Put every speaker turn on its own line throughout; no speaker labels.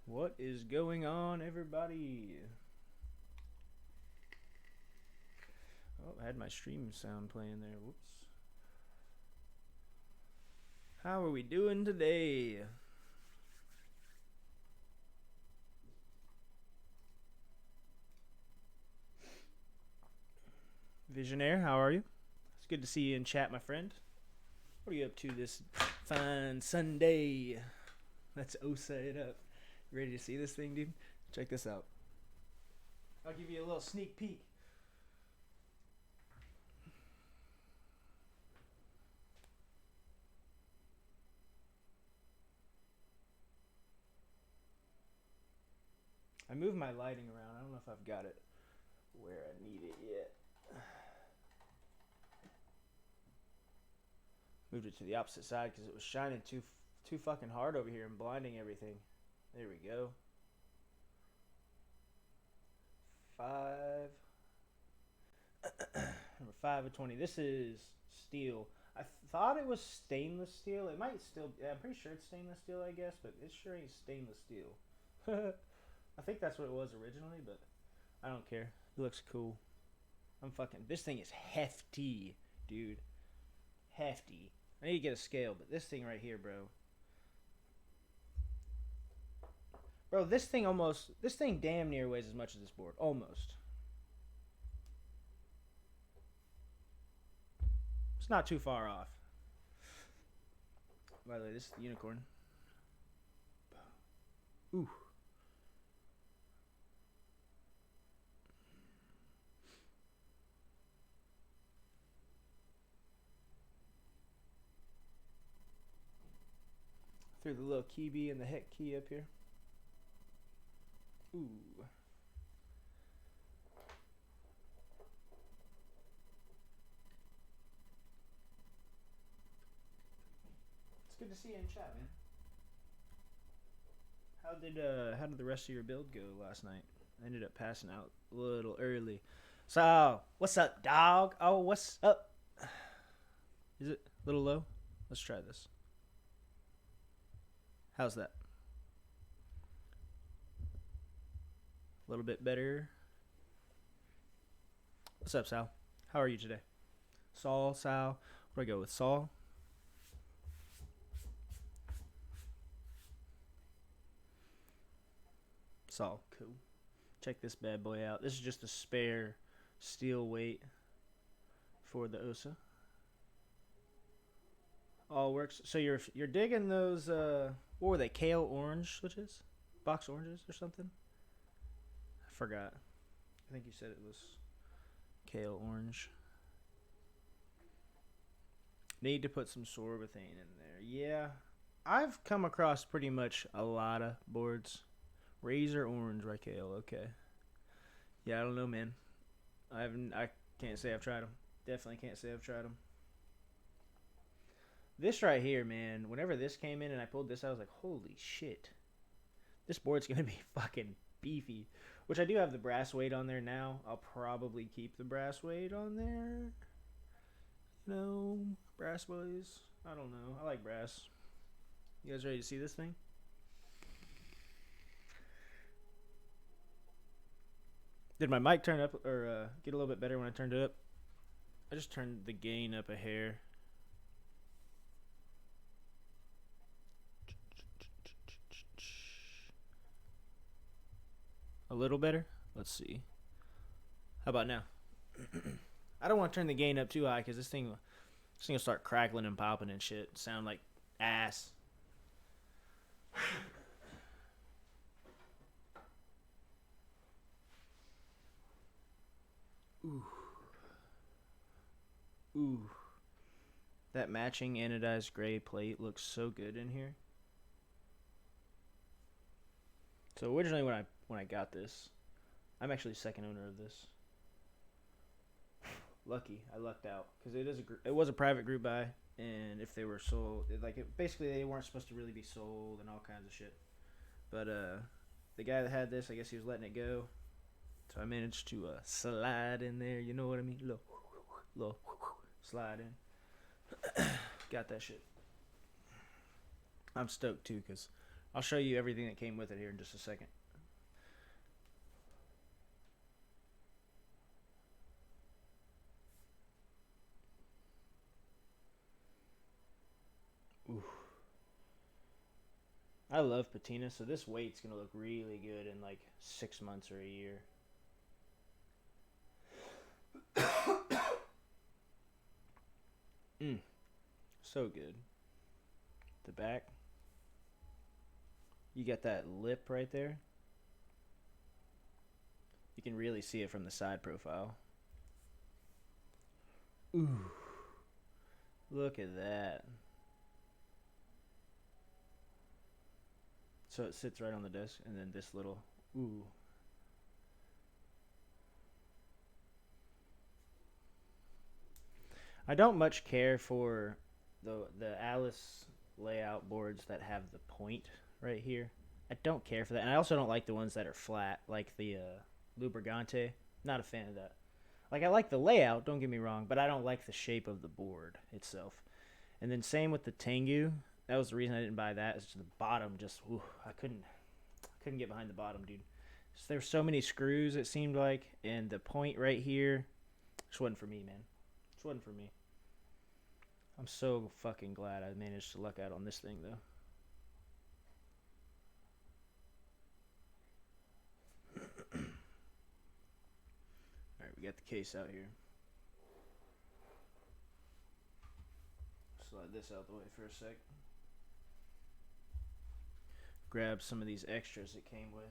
What is going on, everybody? Oh, I had my stream sound playing there. Whoops. How are we doing today? Visionaire, how are you? It's good to see you in chat, my friend. What are you up to this fine Sunday? Let's OSA it up. You ready to see this thing, dude? Check this out. I'll give you a little sneak peek. I moved my lighting around. I don't know if I've got it where I need it yet. Moved it to the opposite side because it was shining too fucking hard over here and blinding everything. There we go. 5. Number 5 of 20. This is steel. I thought it was stainless steel. It might still. Yeah, I'm pretty sure it's stainless steel, I guess, but it sure ain't stainless steel. I think that's what it was originally, but I don't care. It looks cool. I'm fucking. This thing is hefty, dude. Hefty. I need to get a scale, but this thing right here, bro. Bro, this thing damn near weighs as much as this board. Almost. It's not too far off. By the way, this is the unicorn. Ooh. Threw the little key and the heck key up here. Ooh. It's good to see you in chat, man. How did the rest of your build go last night? I ended up passing out a little early. So, what's up, dog? Oh, what's up? Is it a little low? Let's try this. How's that? A little bit better. What's up, Sal? How are you today? Saul, Sal. Where do I go with Saul? Saul, cool. Check this bad boy out. This is just a spare steel weight for the OSA. All works. So you're digging those what were they? Kale orange switches? Box oranges or something? I forgot. I think you said it was kale orange. Need to put some sorbethane in there. Yeah. I've come across pretty much a lot of boards. Razor orange kale. Okay. Yeah, I don't know, man. I can't say I've tried them. Definitely can't say I've tried them. This right here, man, whenever this came in and I pulled this out, I was like, holy shit. This board's going to be fucking beefy. Which I do have the brass weight on there now. I'll probably keep the brass weight on there. You know, brass boys. I don't know. I like brass. You guys ready to see this thing? Did my mic turn up or get a little bit better when I turned it up? I just turned the gain up a hair. A little better? Let's see. How about now? I don't want to turn the gain up too high because this thing will start crackling and popping and shit. Sound like ass. Ooh. Ooh. That matching anodized gray plate looks so good in here. So originally when I got this, I'm actually second owner of this. Lucky, I lucked out because it was a private group buy, and if they were sold, basically they weren't supposed to really be sold and all kinds of shit. But the guy that had this, I guess he was letting it go, so I managed to slide in there. You know what I mean? Little slide in. Got that shit. I'm stoked too because I'll show you everything that came with it here in just a second. Ooh. I love patina, so this weight's gonna look really good in like 6 months or a year. So good. The back. You got that lip right there. You can really see it from the side profile. Ooh. Look at that. So it sits right on the desk, and then this little, ooh. I don't much care for the Alice layout boards that have the point right here. I don't care for that, and I also don't like the ones that are flat, like the Lubrigante. Not a fan of that. Like, I like the layout, don't get me wrong, but I don't like the shape of the board itself. And then same with the Tengu. That was the reason I didn't buy that. Is the bottom just, ooh, I couldn't get behind the bottom, dude. So there were so many screws, it seemed like, and the point right here just wasn't for me, man. Just wasn't for me. I'm so fucking glad I managed to luck out on this thing, though. Alright, we got the case out here. Slide this out the way for a sec. Grab some of these extras it came with.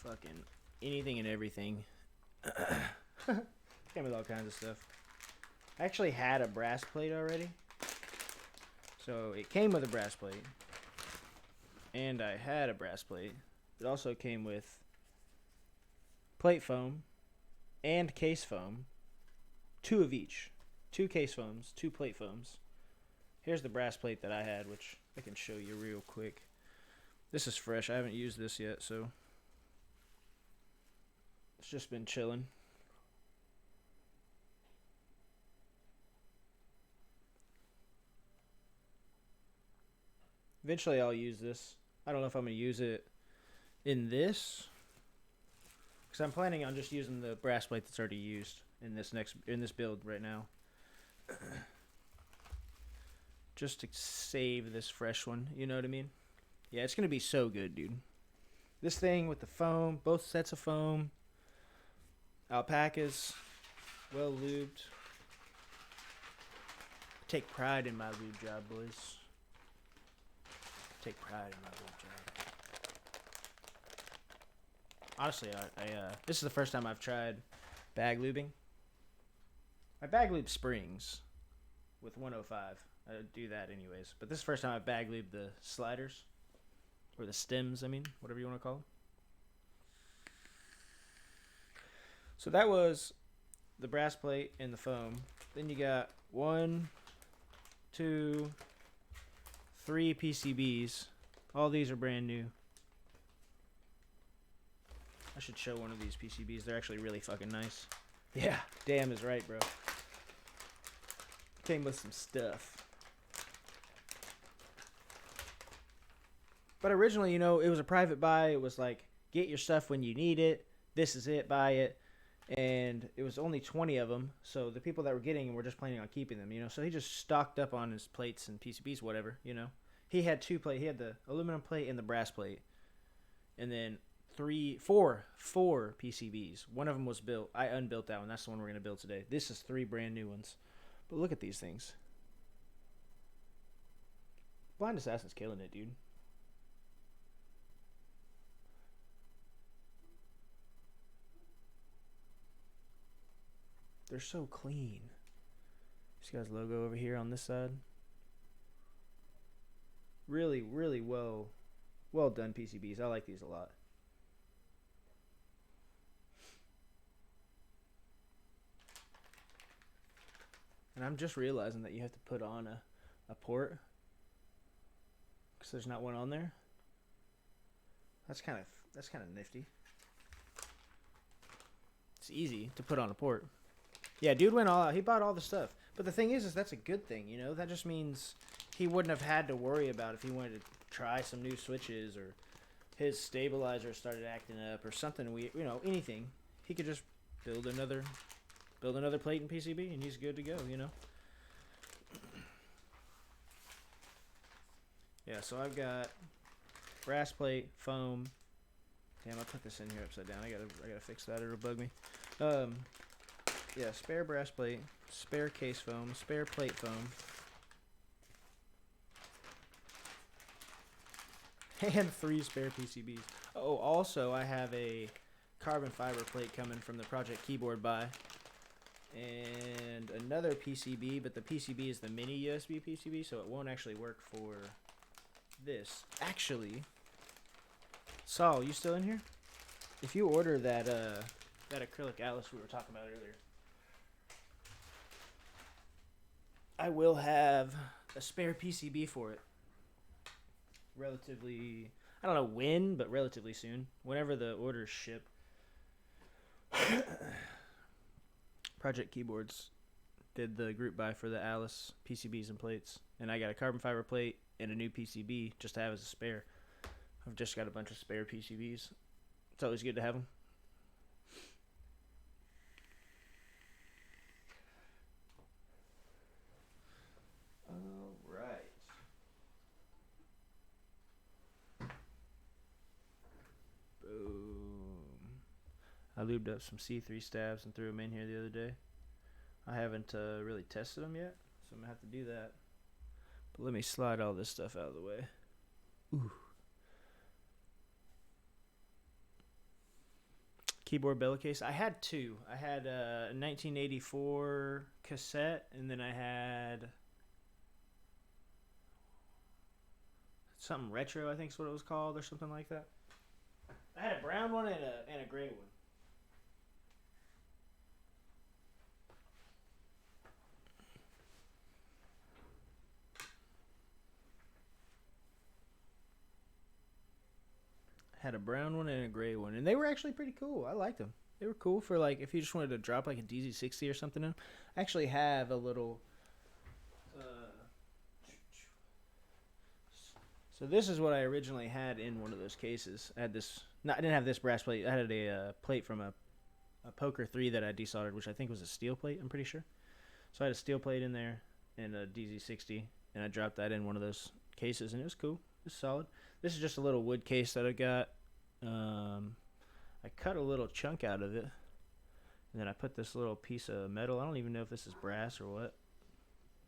Fucking anything and everything. Came with all kinds of stuff. I actually had a brass plate already. So it came with a brass plate. And I had a brass plate. It also came with plate foam and case foam. 2 of each. 2 case foams, 2 plate foams. Here's the brass plate that I had, which I can show you real quick. This is fresh. I haven't used this yet, so it's just been chilling. Eventually I'll use this. I don't know if I'm going to use it in this, because I'm planning on just using the brass plate that's already used in this build right now. Just to save this fresh one, you know what I mean? Yeah, it's going to be so good, dude. This thing with the foam, both sets of foam, alpacas, well lubed. Take pride in my lube job, boys. Take pride in my lube job. Honestly, this is the first time I've tried bag lubing. I bag lube springs with 105. I do that anyways. But this is the first time I bag lubed the sliders. Or the stems, I mean. Whatever you want to call them. So that was the brass plate and the foam. Then you got 1, 2, 3 PCBs. All these are brand new. I should show one of these PCBs. They're actually really fucking nice. Yeah, damn is right, bro. Came with some stuff. But originally, you know, it was a private buy. It was like, get your stuff when you need it. This is it, buy it. And it was only 20 of them. So the people that were getting them were just planning on keeping them, you know. So he just stocked up on his plates and PCBs, whatever, you know. He had 2 plates. He had the aluminum plate and the brass plate. And then 4 PCBs. One of them was built. I unbuilt that one. That's the one we're going to build today. This is 3 brand new ones. But look at these things. Blind Assassin's killing it, dude. They're so clean. This guy's logo over here on this side. Really, really well done PCBs. I like these a lot. And I'm just realizing that you have to put on a port, because there's not one on there. That's kind of nifty. It's easy to put on a port. Yeah, dude went all out. He bought all the stuff. But the thing is that's a good thing, you know? That just means he wouldn't have had to worry about if he wanted to try some new switches or his stabilizer started acting up or something. Anything. He could just build another plate in PCB and he's good to go, you know? Yeah, so I've got brass plate, foam. Damn, I put this in here upside down. I gotta fix that. It'll bug me. Yeah, spare brass plate, spare case foam, spare plate foam, and 3 spare PCBs. Oh, also I have a carbon fiber plate coming from the Project Keyboard buy, and another PCB, but the PCB is the mini USB PCB, so it won't actually work for this. Actually, Saul, you still in here? If you order that acrylic Alice we were talking about earlier, I will have a spare PCB for it. Relatively, I don't know when, but relatively soon. Whenever the orders ship. Project Keyboards did the group buy for the Alice PCBs and plates, and I got a carbon fiber plate and a new PCB just to have as a spare. I've just got a bunch of spare PCBs. It's always good to have them. All right. Boom. I lubed up some C3 stabs and threw them in here the other day. I haven't really tested them yet, so I'm going to have to do that. But let me slide all this stuff out of the way. Ooh. Keyboard bellow case. I had 2. I had a 1984 cassette, and then I had something retro, I think is what it was called, or something like that. I had a brown one and a gray one. Had a brown one and a gray one, and they were actually pretty cool. I liked them. They were cool for like if you just wanted to drop like a DZ60 or something in them. I actually have a little. So this is what I originally had in one of those cases. I had this. No, I didn't have this brass plate. I had a plate from a Poker 3 that I desoldered, which I think was a steel plate. I'm pretty sure. So I had a steel plate in there and a DZ60, and I dropped that in one of those cases, and it was cool. It was solid. This is just a little wood case that I got. I cut a little chunk out of it, and then I put this little piece of metal. I don't even know if this is brass or what,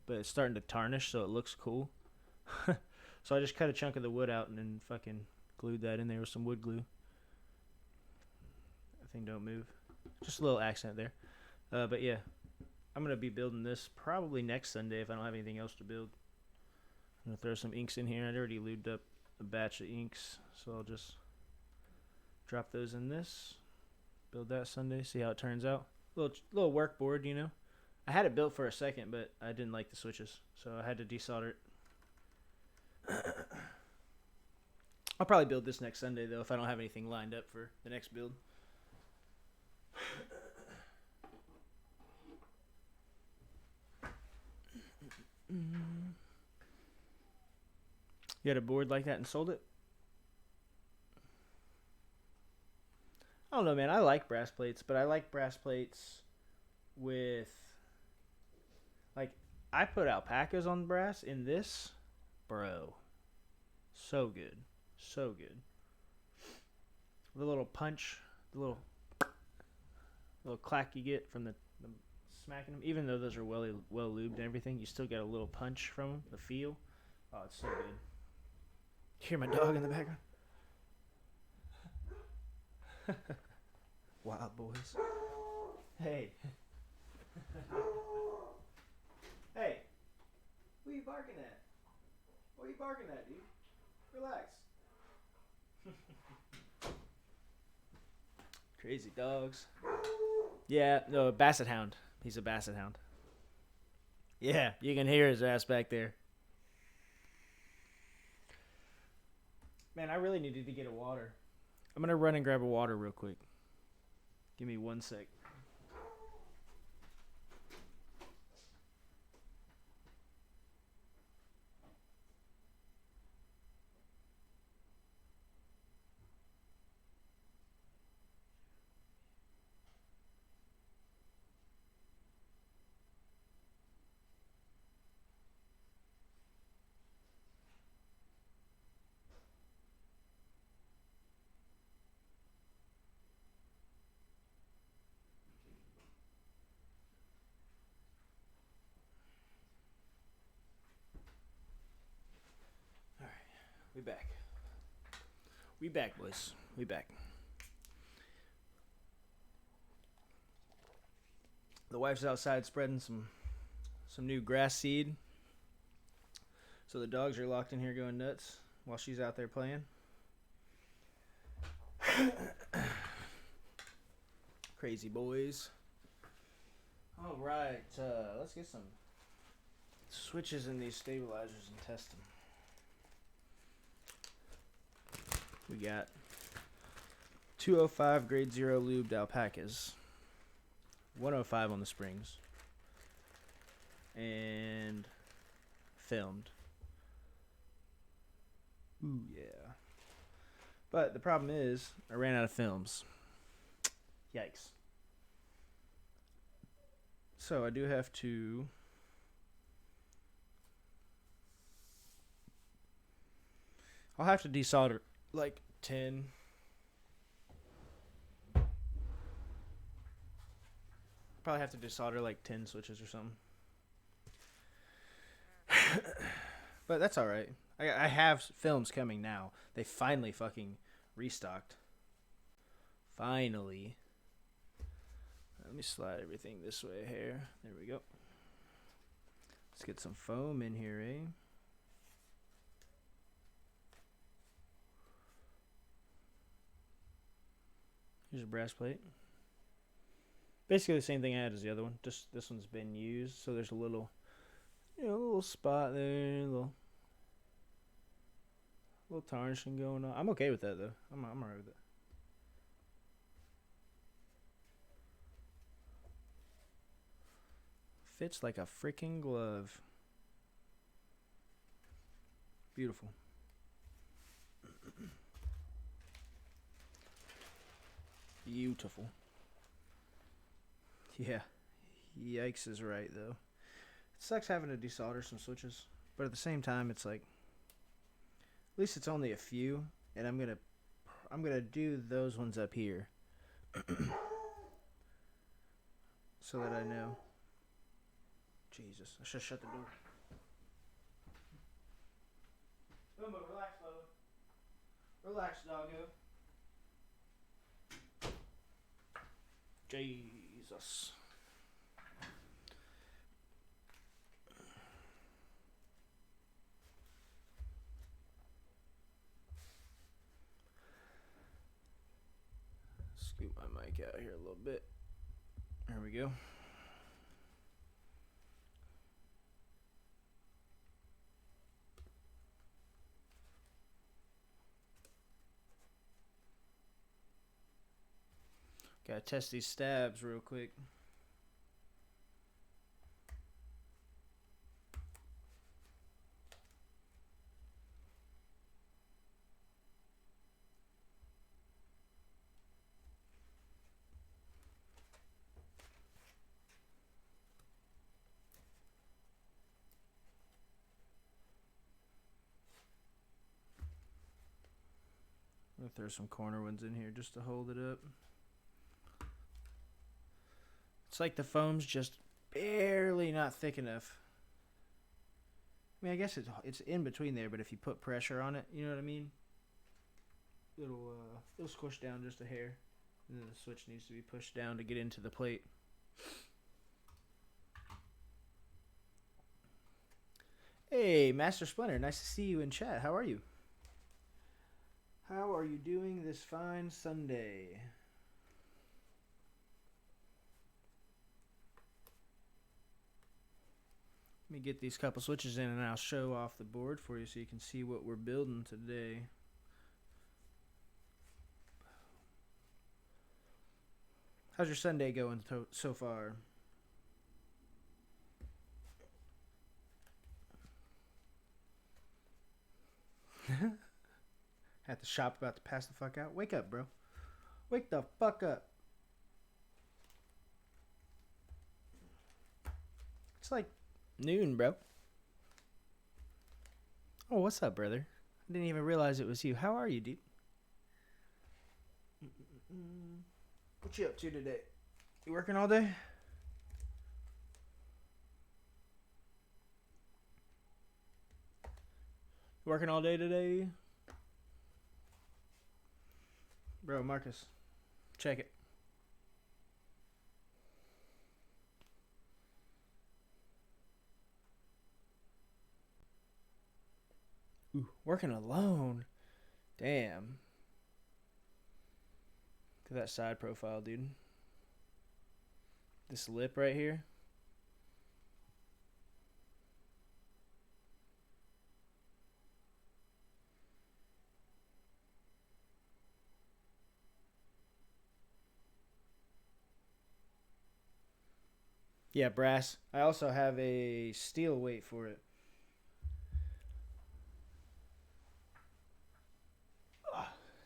but it's starting to tarnish, so it looks cool. So I just cut a chunk of the wood out and then fucking glued that in there with some wood glue. That thing don't move. Just a little accent there. But yeah, I'm going to be building this probably next Sunday if I don't have anything else to build. I'm going to throw some inks in here. I'd already lubed up a batch of inks, so I'll just drop those in this. Build that Sunday, see how it turns out. Little work board, you know. I had it built for a second, but I didn't like the switches, so I had to desolder it. I'll probably build this next Sunday, though, if I don't have anything lined up for the next build. You had a board like that and sold it? I don't know, man. I like brass plates, but I like brass plates with... Like, I put alpacas on brass in this. Bro. So good. So good. The little punch, the little clack you get from the smacking them. Even though those are well lubed and everything, you still get a little punch from them, the feel. Oh, it's so good. You hear my dog in the background? Wild boys. Hey. Hey. Who are you barking at? What are you barking at, dude? Relax. Crazy dogs. Yeah, no, basset hound. He's a basset hound. Yeah, you can hear his ass back there. Man, I really needed to get a water. I'm going to run and grab a water real quick. Give me 1 sec. We back. We back, boys. We back. The wife's outside spreading some new grass seed. So the dogs are locked in here going nuts while she's out there playing. Crazy boys. All right, let's get some switches in these stabilizers and test them. We got 205 grade 0 lubed alpacas, 105 on the springs, and filmed. Ooh, yeah. But the problem is, I ran out of films. Yikes. So I do have to... I'll have to desolder like 10. Probably have to desolder like 10 switches or something. But that's alright. I have films coming now. They finally fucking restocked. Finally. Let me slide everything this way here. There we go. Let's get some foam in here, eh? Here's a brass plate. Basically the same thing I had as the other one. Just this one's been used, so there's a little, a little spot there, a little tarnishing going on. I'm okay with that though. I'm alright with it. Fits like a freaking glove. Beautiful. Beautiful. Yeah. Yikes is right though. It sucks having to desolder some switches, but at the same time it's like, at least it's only a few, and I'm gonna do those ones up here so that I know. Jesus, I should shut the door. Bumbo, relax, Bubba. Relax, doggo. Jesus. Scoot my mic out here a little bit. There we go. Gotta test these stabs real quick. I'm gonna throw some corner ones in here just to hold it up. It's like the foam's just barely not thick enough. I mean, I guess it's in between there, but if you put pressure on it, you know what I mean? It'll squish down just a hair, and then the switch needs to be pushed down to get into the plate. Hey, Master Splinter, nice to see you in chat. How are you? How are you doing this fine Sunday? Let me get these couple switches in and I'll show off the board for you so you can see what we're building today. How's your Sunday going so far? At the shop about to pass the fuck out. Wake up, bro. Wake the fuck up. It's like noon, bro. Oh, what's up, brother? I didn't even realize it was you. How are you, dude? What you up to today? You working all day? You working all day today? Bro, Marcus, check it. Ooh, working alone. Damn. Look at that side profile, dude. This lip right here. Yeah, brass. I also have a steel weight for it. Ugh,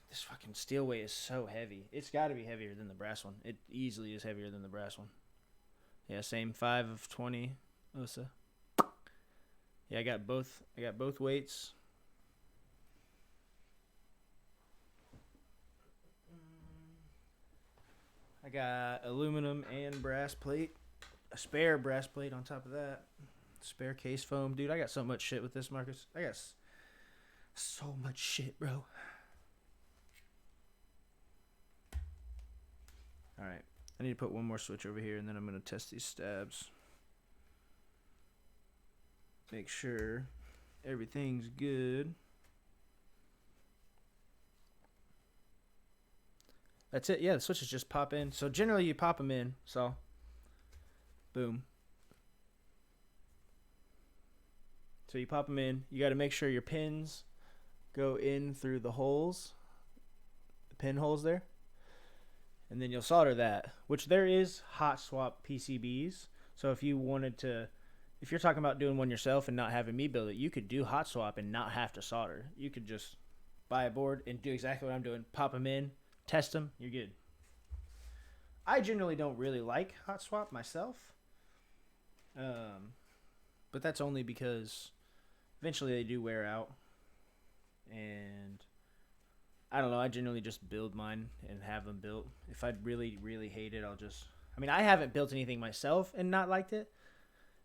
this fucking steel weight is so heavy. It's got to be heavier than the brass one. It easily is heavier than the brass one. Yeah, same 5 of 20 OSA. Yeah, I got both. I got both weights. I got aluminum and brass plate. A spare brass plate on top of that. Spare case foam. Dude, I got so much shit with this, Marcus. I got so much shit, bro. Alright. I need to put one more switch over here, and then I'm going to test these stabs. Make sure everything's good. That's it. Yeah, the switches just pop in. So generally you pop them in. So, boom. So you pop them in. You got to make sure your pins go in through the holes. The pin holes there. And then you'll solder that. Which there is hot swap PCBs. So if you wanted to... If you're talking about doing one yourself and not having me build it, you could do hot swap and not have to solder. You could just buy a board and do exactly what I'm doing. Pop them in. Test them, you're good. I generally don't really like hot swap myself. But that's only because eventually they do wear out. And I don't know, I generally just build mine and have them built. If I really, really hate it, I'll just... I mean, I haven't built anything myself and not liked it.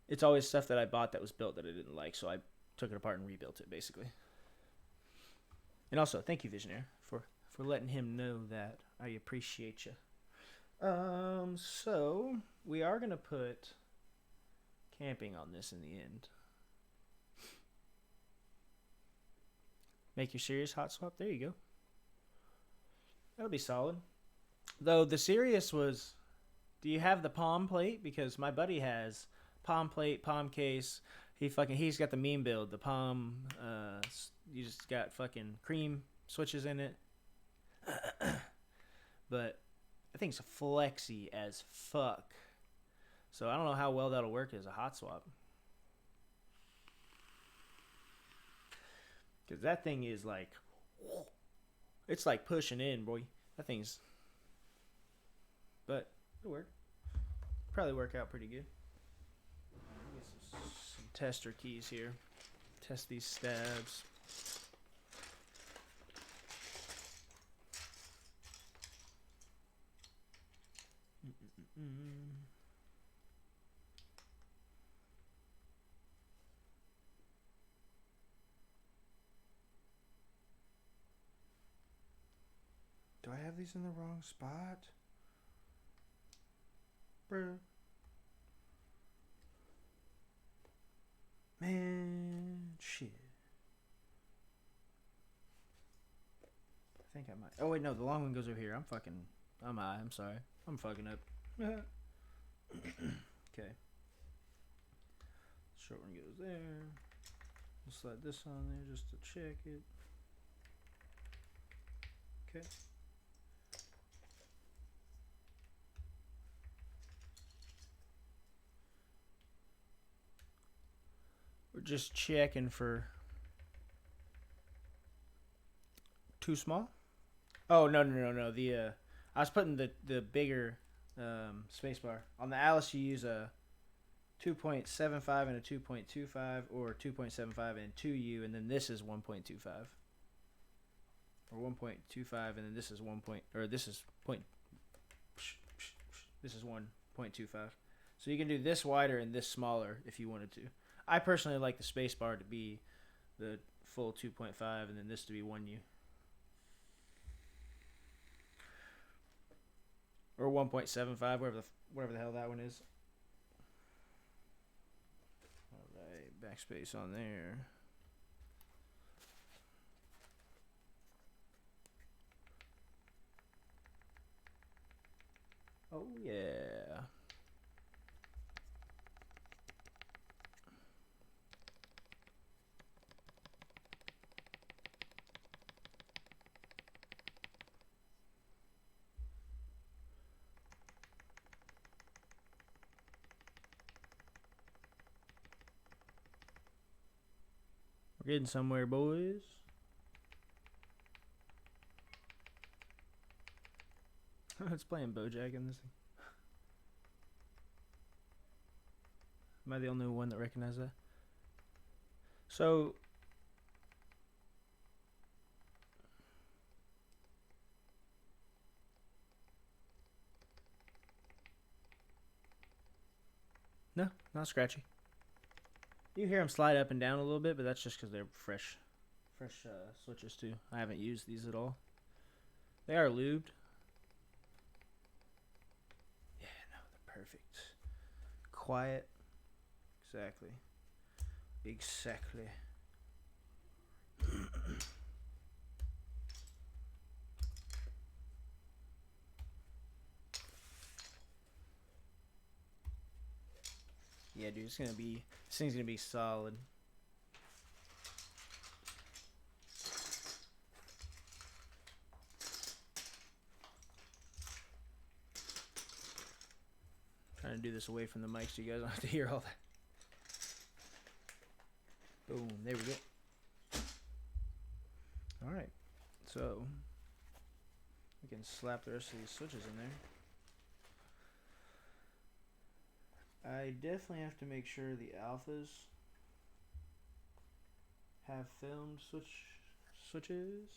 It's always stuff that I bought that was built that I didn't like, so I took it apart and rebuilt it, basically. And also, thank you, Visionaire, for letting him know that. I appreciate you. So we are gonna put camping on this in the end. Make your serious hot swap. There you go. That'll be solid. Though the serious was, do you have the palm plate? Because my buddy has palm plate, palm case. He's got the meme build. The palm. You just got fucking cream switches in it. But I think it's flexy as fuck. So I don't know how well that'll work as a hot swap. Because that thing is like... It's like pushing in, boy. That thing's... But it'll work. Probably work out pretty good. Get some tester keys here. Test these stabs. Do I have these in the wrong spot? Bruh. Man, shit. I think I might. Oh, wait, no, the long one goes over here. I'm sorry. I'm fucking up. Okay. Short one goes there. We'll slide this on there just to check it. Okay. We're just checking for too small. Oh, no. I was putting the bigger spacebar. On the Alice, you use a 2.75 and a 2.25, or 2.75 and 2U, and then this is 1.25. Or 1.25, and then this is 1.25. So you can do this wider and this smaller if you wanted to. I personally like the spacebar to be the full 2.5, and then this to be 1U. or 1.75, whatever the hell that one is. All right, backspace on there. Oh yeah. We're getting somewhere, boys. It's playing Bojack in this thing. Am I the only one that recognizes that? So, no, not scratchy. You hear them slide up and down a little bit, but that's just because they're fresh switches too. I haven't used these at all. They are lubed. Yeah, no, they're perfect. Quiet. Exactly. Exactly. Yeah, dude, this thing's gonna be solid. Trying to do this away from the mic so you guys don't have to hear all that. Boom, there we go. Alright, so we can slap the rest of these switches in there. I definitely have to make sure the alphas have filmed switches.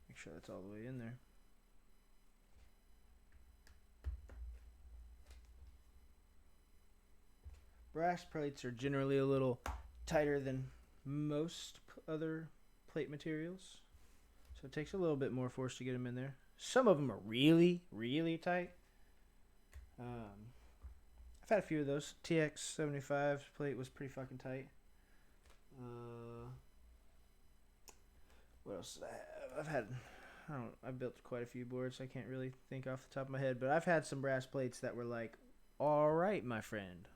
Make sure that's all the way in there. Brass plates are generally a little tighter than most other plate materials, so it takes a little bit more force to get them in there. Some of them are really, really tight. I've had a few of those. TX75 plate was pretty fucking tight. What else did I have? I've built quite a few boards. I can't really think off the top of my head, but I've had some brass plates that were like, all right, my friend,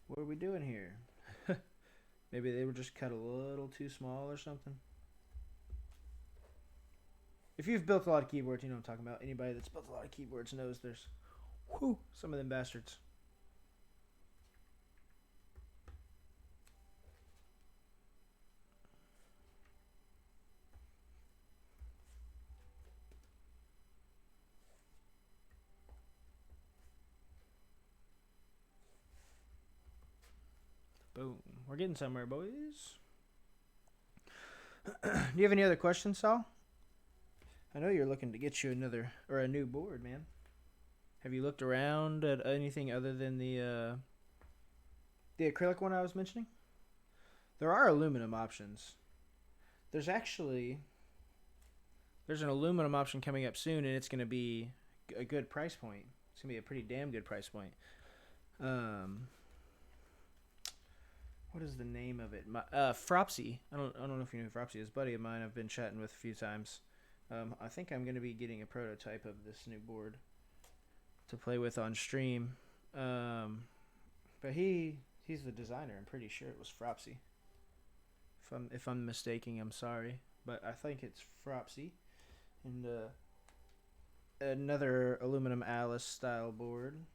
what are we doing here? Maybe they were just cut a little too small or something. If you've built a lot of keyboards, you know what I'm talking about. Anybody that's built a lot of keyboards knows there's some of them bastards. Boom. We're getting somewhere, boys. Do you have any other questions, Sal? I know you're looking to get you a new board, man. Have you looked around at anything other than the acrylic one I was mentioning? There are aluminum options. There's an aluminum option coming up soon, and it's going to be a good price point. It's going to be a pretty damn good price point. What is the name of it? Fropsy. I don't know if you know who Fropsy is. A buddy of mine I've been chatting with a few times. I think I'm going to be getting a prototype of this new board to play with on stream. But he's the designer. I'm pretty sure it was Fropsy. If I'm mistaken, I'm sorry, but I think it's Fropsy. And another aluminum Alice style board.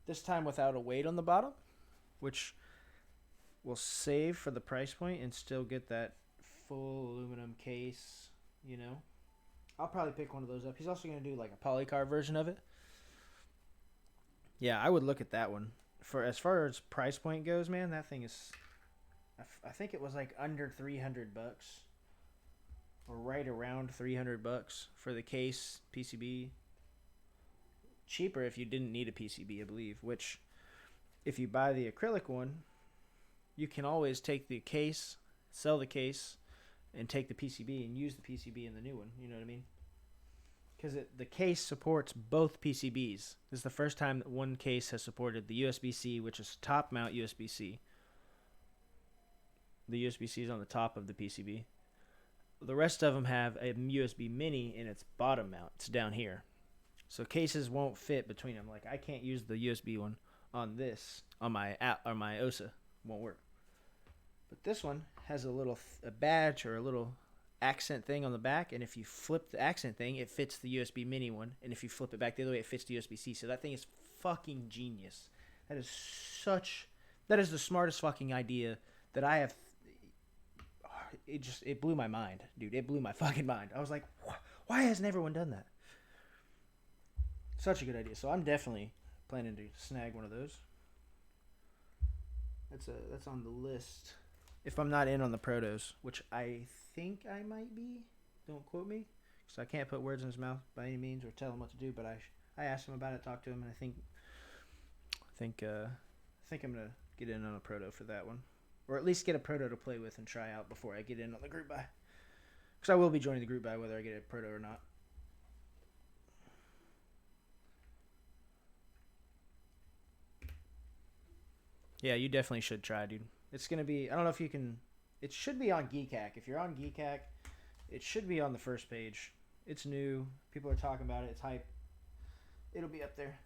This time without a weight on the bottom, which will save for the price point and still get that full aluminum case, you know. I'll probably pick one of those up. He's also going to do like a polycar version of it. Yeah, I would look at that one. For as far as price point goes, man, that thing is, I think it was like under $300 or right around $300 for the case, PCB. Cheaper if you didn't need a PCB, I believe, which if you buy the acrylic one, you can always take the case, sell the case, and take the PCB and use the PCB in the new one. You know what I mean? Because the case supports both PCBs. This is the first time that one case has supported the USB-C, which is top mount USB-C. The USB-C is on the top of the PCB. The rest of them have a USB mini in its bottom mount. It's down here. So cases won't fit between them. Like I can't use the USB one on this, on my OSA. It won't work. But this one has a badge or a little accent thing on the back, and if you flip the accent thing, it fits the USB mini one, and if you flip it back the other way, it fits the USB-C. So that thing is fucking genius. That is the smartest fucking idea that I have. It blew my mind, dude. It blew my fucking mind. I was like, why hasn't everyone done that? Such a good idea. So I'm definitely planning to snag one of those. That's on the list. If I'm not in on the protos, which I think I might be, don't quote me, because I can't put words in his mouth by any means or tell him what to do. But I asked him about it, talked to him, and I think I'm gonna get in on a proto for that one, or at least get a proto to play with and try out before I get in on the group buy, because I will be joining the group buy whether I get a proto or not. Yeah, you definitely should try, dude. It's gonna be. I don't know if you can. It should be on Geekhack. If you're on Geekhack, it should be on the first page. It's new. People are talking about it. It's hype. It'll be up there.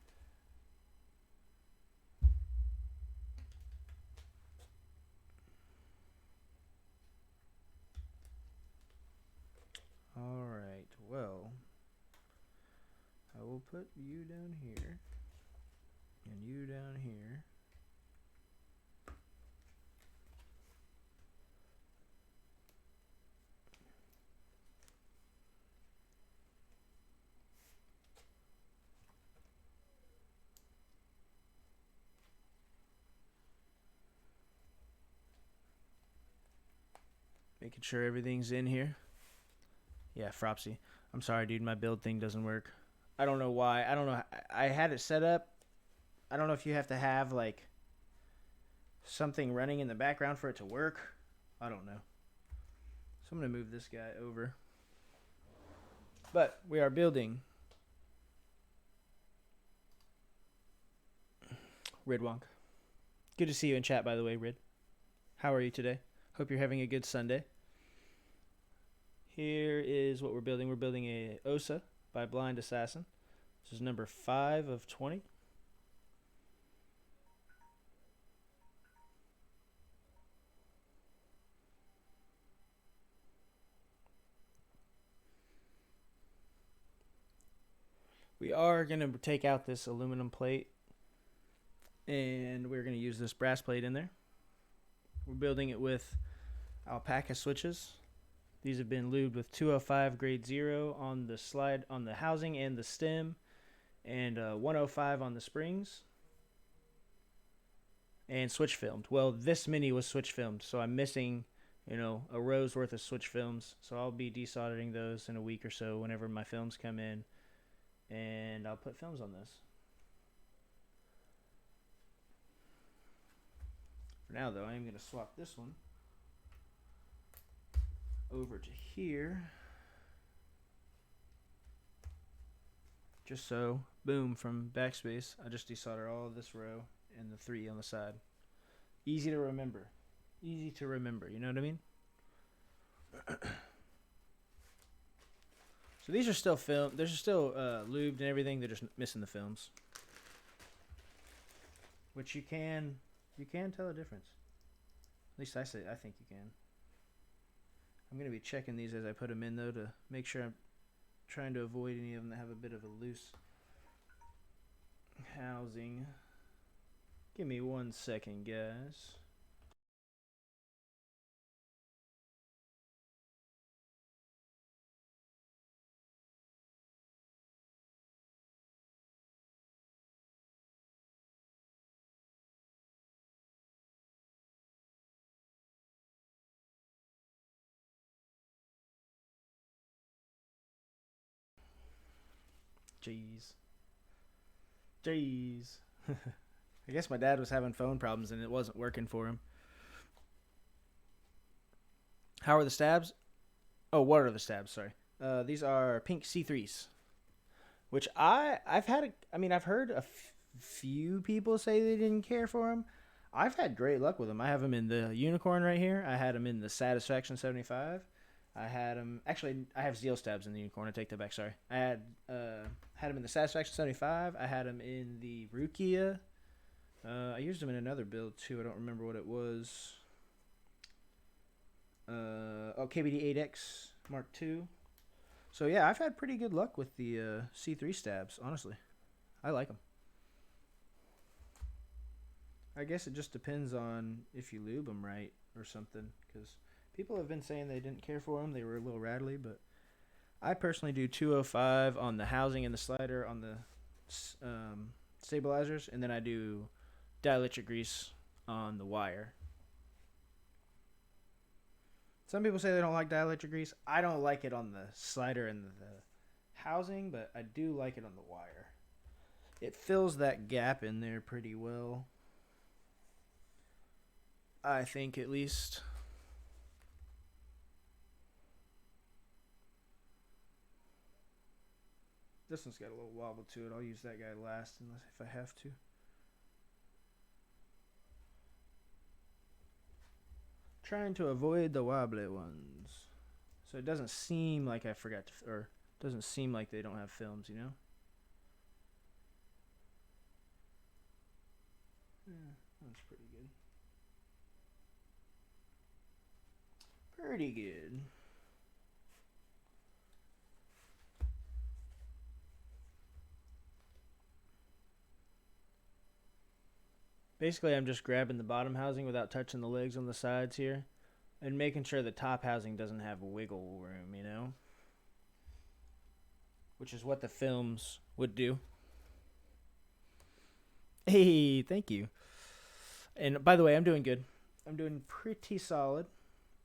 All right. Well, I will put you down here and you down here. Making sure everything's in here. Yeah, Fropsy. I'm sorry, dude. My build thing doesn't work. I don't know why. I don't know. I had it set up. I don't know if you have to have, like, something running in the background for it to work. I don't know. So I'm going to move this guy over. But we are building Ridwonk. Good to see you in chat, by the way, Rid. How are you today? Hope you're having a good Sunday. Here is what we're building. We're building a OSA by Blind Assassin. This is number 5 of 20. We are going to take out this aluminum plate, and we're going to use this brass plate in there. We're building it with alpaca switches. These have been lubed with 205 grade 0 on the slide, on the housing and the stem, and 105 on the springs, and switch filmed. Well, this mini was switch filmed, so I'm missing, a row's worth of switch films. So I'll be desoldering those in a week or so whenever my films come in, and I'll put films on this. For now, though, I am going to swap this one over to here. Just so, boom, from backspace, I just desolder all of this row and the 3 on the side. Easy to remember. Easy to remember, you know what I mean? So these are still filmed. They're still lubed and everything. They're just missing the films. Which you can tell a difference. At least I think you can. I'm going to be checking these as I put them in, though, to make sure I'm trying to avoid any of them that have a bit of a loose housing. Give me 1 second, guys. Jeez. I guess my dad was having phone problems and it wasn't working for him. How are the stabs? Oh, what are the stabs? Sorry. These are pink C3s, which I've had. I've heard a few people say they didn't care for them. I've had great luck with them. I have them in the unicorn right here. I had them in the Satisfaction 75. I had them. Actually, I have Zeal stabs in the unicorn. I take that back. Sorry. I had them in the Satisfaction 75. I had them in the Rukia. I used them in another build too. I don't remember what it was. KBD 8X Mark II. So yeah, I've had pretty good luck with the C3 stabs. Honestly, I like them. I guess it just depends on if you lube them right or something. Because people have been saying they didn't care for them. They were a little rattly, but I personally do 205 on the housing and the slider on the stabilizers, and then I do dielectric grease on the wire. Some people say they don't like dielectric grease. I don't like it on the slider and the housing, but I do like it on the wire. It fills that gap in there pretty well. I think, at least. This one's got a little wobble to it. I'll use that guy last unless if I have to. Trying to avoid the wobbly ones. So it doesn't seem like I forgot to, or doesn't seem like they don't have films, you know? Yeah, that's pretty good. Pretty good. Basically, I'm just grabbing the bottom housing without touching the legs on the sides here and making sure the top housing doesn't have wiggle room, you know? Which is what the films would do. Hey, thank you. And by the way, I'm doing good. I'm doing pretty solid.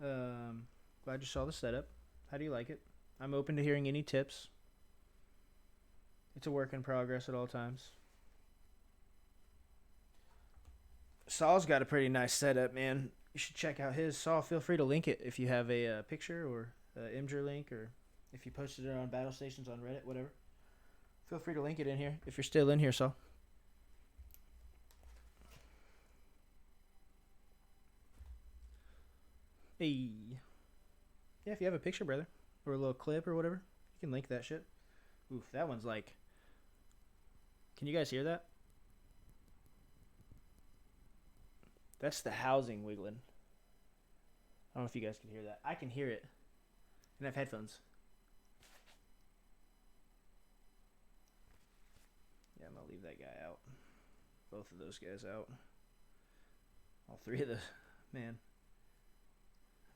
Glad you saw the setup. How do you like it? I'm open to hearing any tips. It's a work in progress at all times. Saul's got a pretty nice setup, man. You should check out his. Saul, feel free to link it if you have a picture or Imgur link, or if you posted it on Battle Stations on Reddit, whatever. Feel free to link it in here if you're still in here, Saul. Hey. Yeah, if you have a picture, brother, or a little clip or whatever, you can link that shit. Oof, that one's like... Can you guys hear that? That's the housing wiggling. I don't know if you guys can hear that. I can hear it. And I have headphones. Yeah, I'm going to leave that guy out. Both of those guys out. All three of the... Man.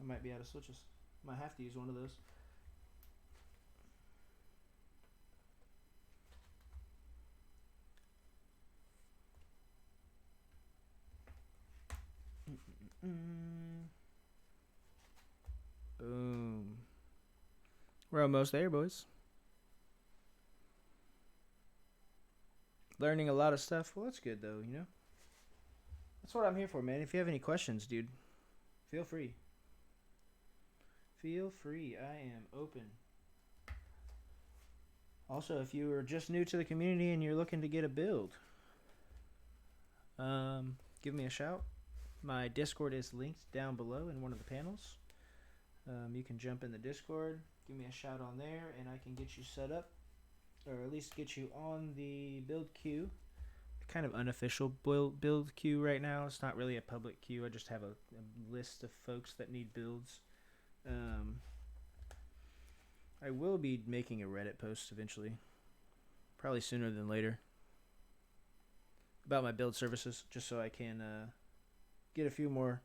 I might be out of switches. Might have to use one of those. Boom. We're almost there, boys. Learning a lot of stuff. Well, that's good, though, you know? That's what I'm here for, man. If you have any questions, dude, feel free. Feel free. I am open. Also, if you are just new to the community and you're looking to get a build, give me a shout. My Discord is linked down below in one of the panels. You can jump in the Discord, give me a shout on there, and I can get you set up, or at least get you on the build queue. Kind of unofficial build queue right now. It's not really a public queue. I just have a list of folks that need builds. I will be making a Reddit post eventually, probably sooner than later, about my build services, just so I can get a few more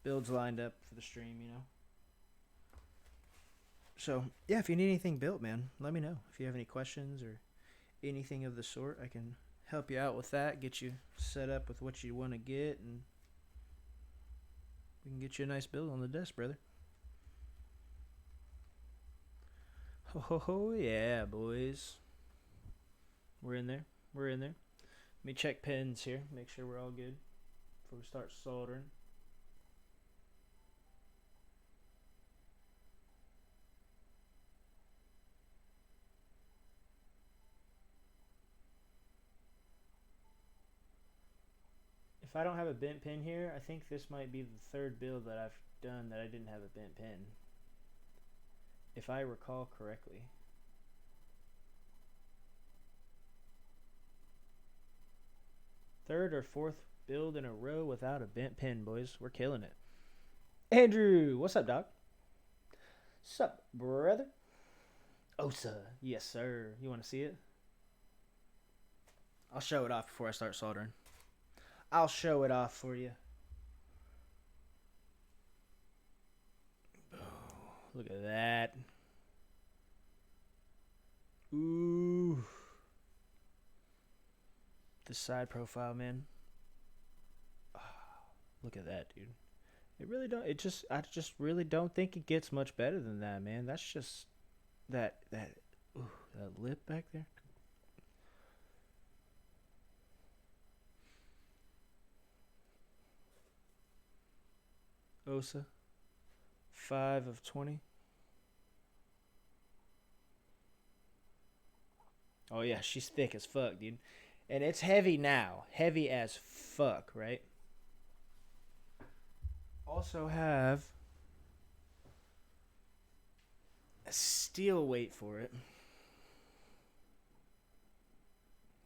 builds lined up for the stream, you know. So, yeah, if you need anything built, man, let me know. If you have any questions or anything of the sort, I can help you out with that, get you set up with what you want to get, and we can get you a nice build on the desk, brother. Ho, ho, ho, yeah, boys. We're in there. We're in there. Let me check pins here. Make sure we're all good before we start soldering. If I don't have a bent pin here, I think this might be the third build that I've done that I didn't have a bent pin, if I recall correctly. Third or fourth build in a row without a bent pin, boys. We're killing it. Andrew, what's up, dog? Sup, brother? OSA, yes, sir. You want to see it? I'll show it off before I start soldering. I'll show it off for you. Oh, look at that. Ooh. The side profile, man. Oh, look at that, dude. It really don't. I just really don't think it gets much better than that, man. That's just that lip back there. OSA, 5 of 20. Oh yeah, she's thick as fuck, dude. And it's heavy now. Heavy as fuck, right? Also have a steel weight for it.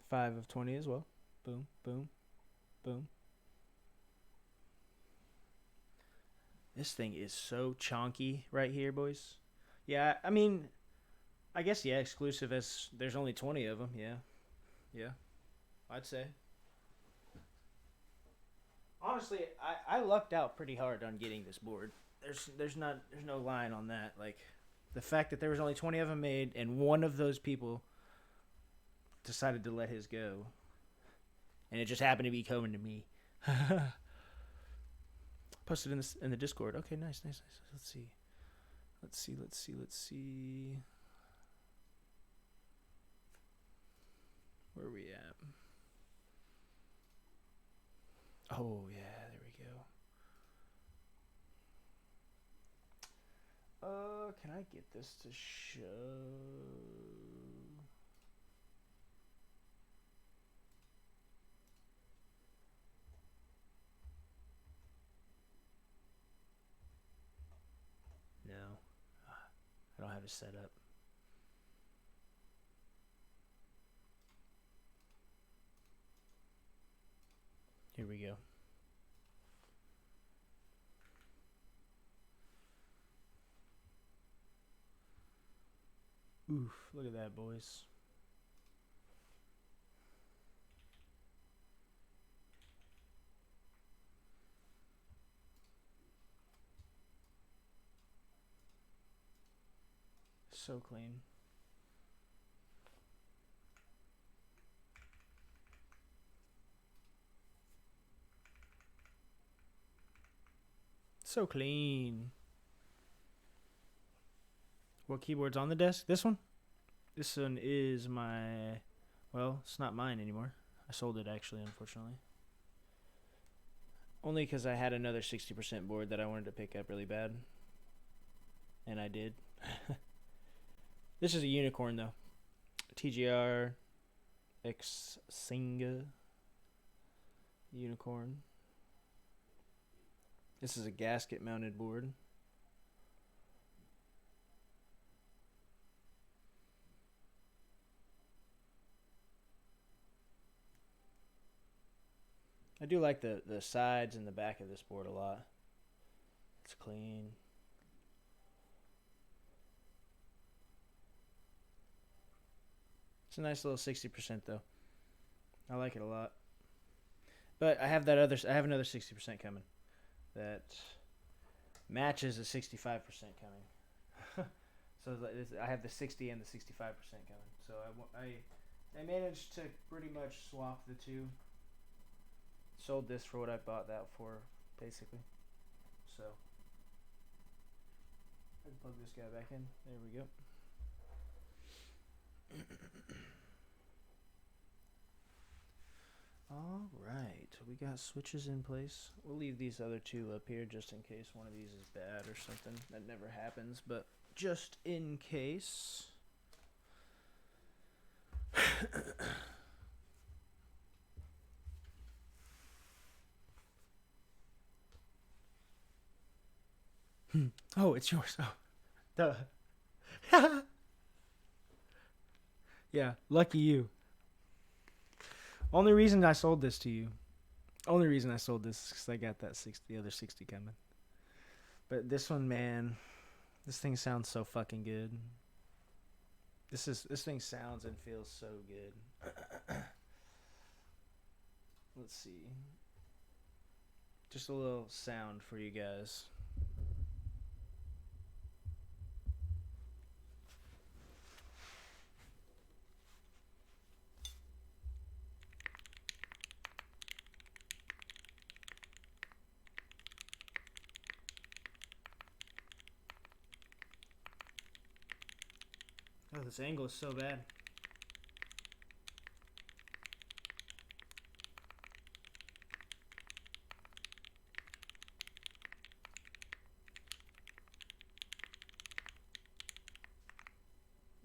5 of 20 as well. Boom, boom, boom. This thing is so chonky right here, boys. Yeah, I mean, I guess, yeah, exclusive as there's only 20 of them. Yeah, I'd say. Honestly, I lucked out pretty hard on getting this board. There's no line on that. Like, the fact that there was only 20 of them made and one of those people decided to let his go, and it just happened to be coming to me. Posted in the Discord. Okay, nice. Let's see. Where are we at? Oh yeah, there we go. Can I get this to show? No, I don't have it set up. Here we go. Oof, look at that, boys. So clean. So clean. What keyboard's on the desk? This one? This one is my... Well, it's not mine anymore. I sold it, actually, unfortunately. Only because I had another 60% board that I wanted to pick up really bad. And I did. This is a unicorn, though. TGR X Singa unicorn. This is a gasket mounted board. I do like the sides and the back of this board a lot. It's clean. It's a nice little 60% though. I like it a lot. But I have another 60% coming that matches a 65% coming. So I have the 60 and the 65% coming. So I managed to pretty much swap the two. Sold this for what I bought that for, basically. So I can plug this guy back in. There we go. we got switches in place. We'll leave these other two up here just in case one of these is bad or something. That never happens, but just in case. Oh, it's yours. Oh, duh. Yeah, lucky you. Only reason I sold this to you. Only reason I sold this is because I got that the other 60 coming. But this one, man, this thing sounds so fucking good. This thing sounds and feels so good. Let's see. Just a little sound for you guys. Oh, this angle is so bad.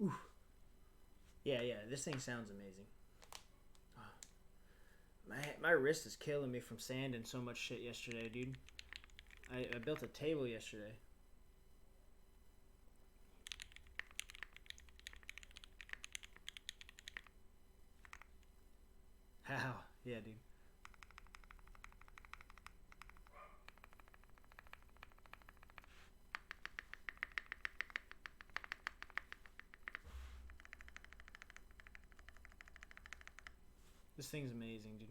Ooh. Yeah, this thing sounds amazing. My wrist is killing me from sanding so much shit yesterday, dude. I built a table yesterday. How? Yeah, dude. This thing's amazing, dude.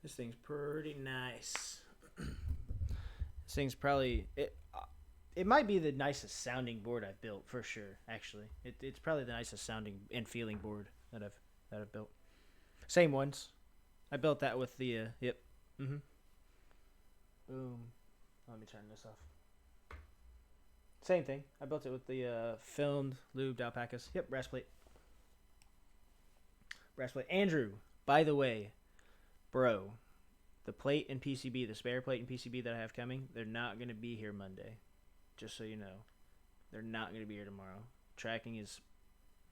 This thing's pretty nice. This thing's probably it might be the nicest sounding board I've built for sure. Actually, it's probably the nicest sounding and feeling board that I've built. Same ones. I built that with the yep. Boom. Let me turn this off. Same thing. I built it with the filmed lubed alpacas. Yep, brass plate. Brass plate. Andrew, by the way, bro, the plate and PCB, the spare plate and PCB that I have coming, they're not going to be here Monday. Just so you know. They're not going to be here tomorrow. Tracking is...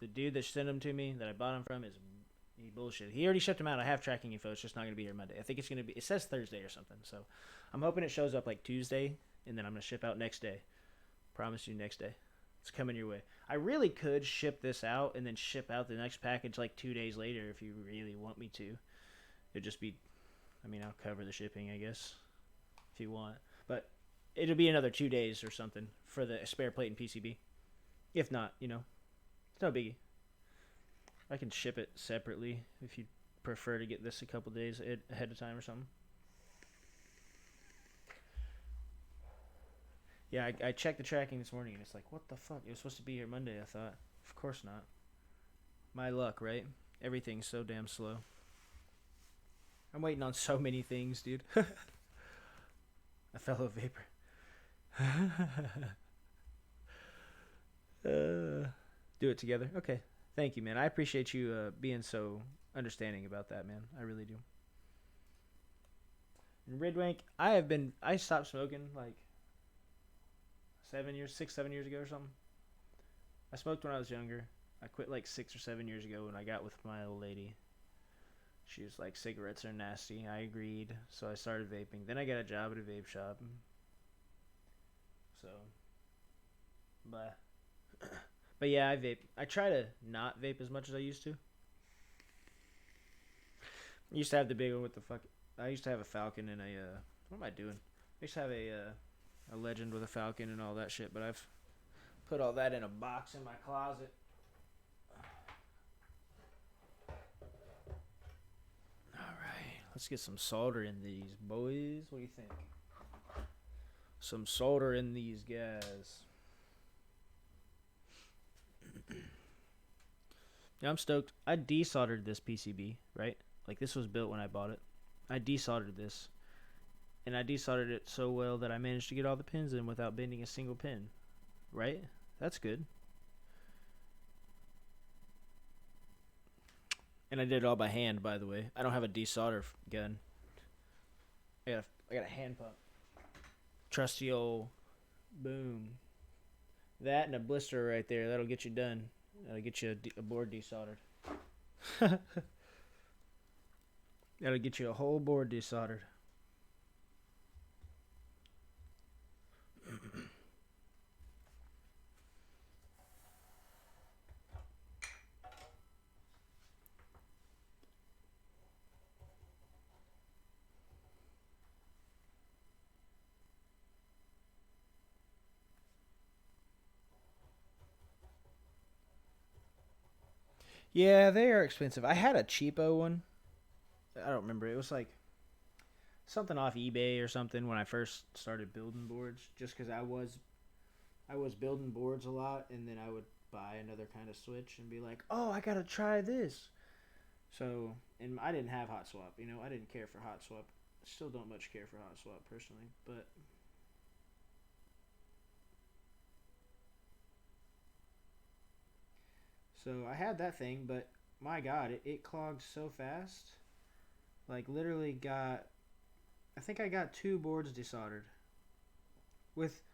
The dude that sent them to me, that I bought them from, is... He bullshit. He already shipped them out. I have tracking info. It's just not going to be here Monday. I think it's going to be... It says Thursday or something. So, I'm hoping it shows up like Tuesday, and then I'm going to ship out next day. Promise you next day. It's coming your way. I really could ship this out and then ship out the next package like 2 days later if you really want me to. It'd just be... I mean, I'll cover the shipping, I guess, if you want. But it'll be another 2 days or something for the spare plate and PCB. If not, you know, it's no biggie. I can ship it separately if you prefer to get this a couple days ahead of time or something. Yeah, I checked the tracking this morning and it's like, what the fuck? It was supposed to be here Monday, I thought. Of course not. My luck, right? Everything's so damn slow. I'm waiting on so many things, dude. A fellow vapor. Do it together. Okay. Thank you, man. I appreciate you being so understanding about that, man. I really do. In Ridwank, I stopped smoking like 7 years ago or something. I smoked when I was younger. I quit like 6 or 7 years ago when I got with my old lady. She was like, cigarettes are nasty. I agreed. So I started vaping. Then I got a job at a vape shop. So, but yeah, I vape. I try to not vape as much as I used to. I used to have the big one with the fuck. I used to have a Falcon and a, what am I doing? I used to have a Legend with a Falcon and all that shit, but I've put all that in a box in my closet. Alright, let's get some solder in these, boys. What do you think? Some solder in these guys. Yeah, I'm stoked. I desoldered this PCB, right? Like, this was built when I bought it. I desoldered this. And I desoldered it so well that I managed to get all the pins in without bending a single pin. Right? That's good. And I did it all by hand, by the way. I don't have a desolder gun. I got a hand pump. Trusty old boom. That and a blister right there. That'll get you done. That'll get you a board desoldered. That'll get you a whole board desoldered. Yeah, they are expensive. I had a cheapo one. I don't remember. It was like something off eBay or something when I first started building boards. Just because I was building boards a lot, and then I would buy another kind of switch and be like, oh, I gotta try this. So, and I didn't have hot swap. You know, I didn't care for hot swap. Still don't much care for hot swap personally, but so I had that thing, but my God, it clogs so fast. Like literally got, I think I got 2 boards desoldered with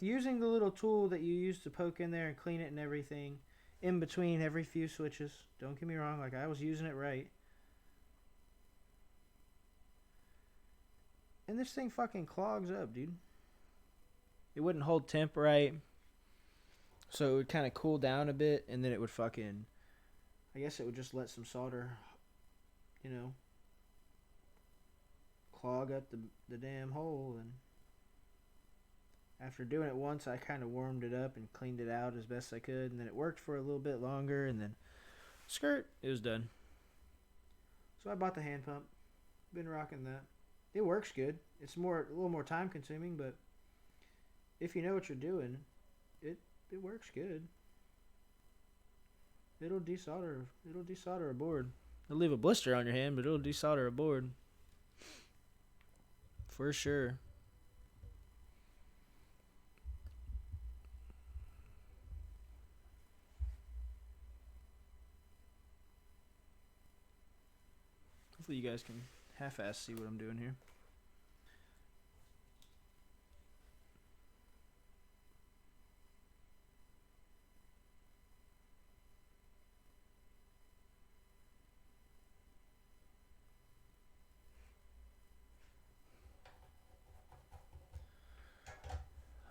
using the little tool that you use to poke in there and clean it and everything in between every few switches. Don't get me wrong, like I was using it right. And this thing fucking clogs up, dude. It wouldn't hold temp right. So it would kind of cool down a bit, and then it would fucking, I guess it would just let some solder, you know, clog up the damn hole. And after doing it once, I kind of warmed it up and cleaned it out as best I could, and then it worked for a little bit longer, and then skirt, it was done. So I bought the hand pump. Been rocking that. It works good. It's a little more time consuming, but if you know what you're doing, it works good. It'll desolder a board. It'll leave a blister on your hand, but it'll desolder a board. For sure. Hopefully you guys can half-ass see what I'm doing here.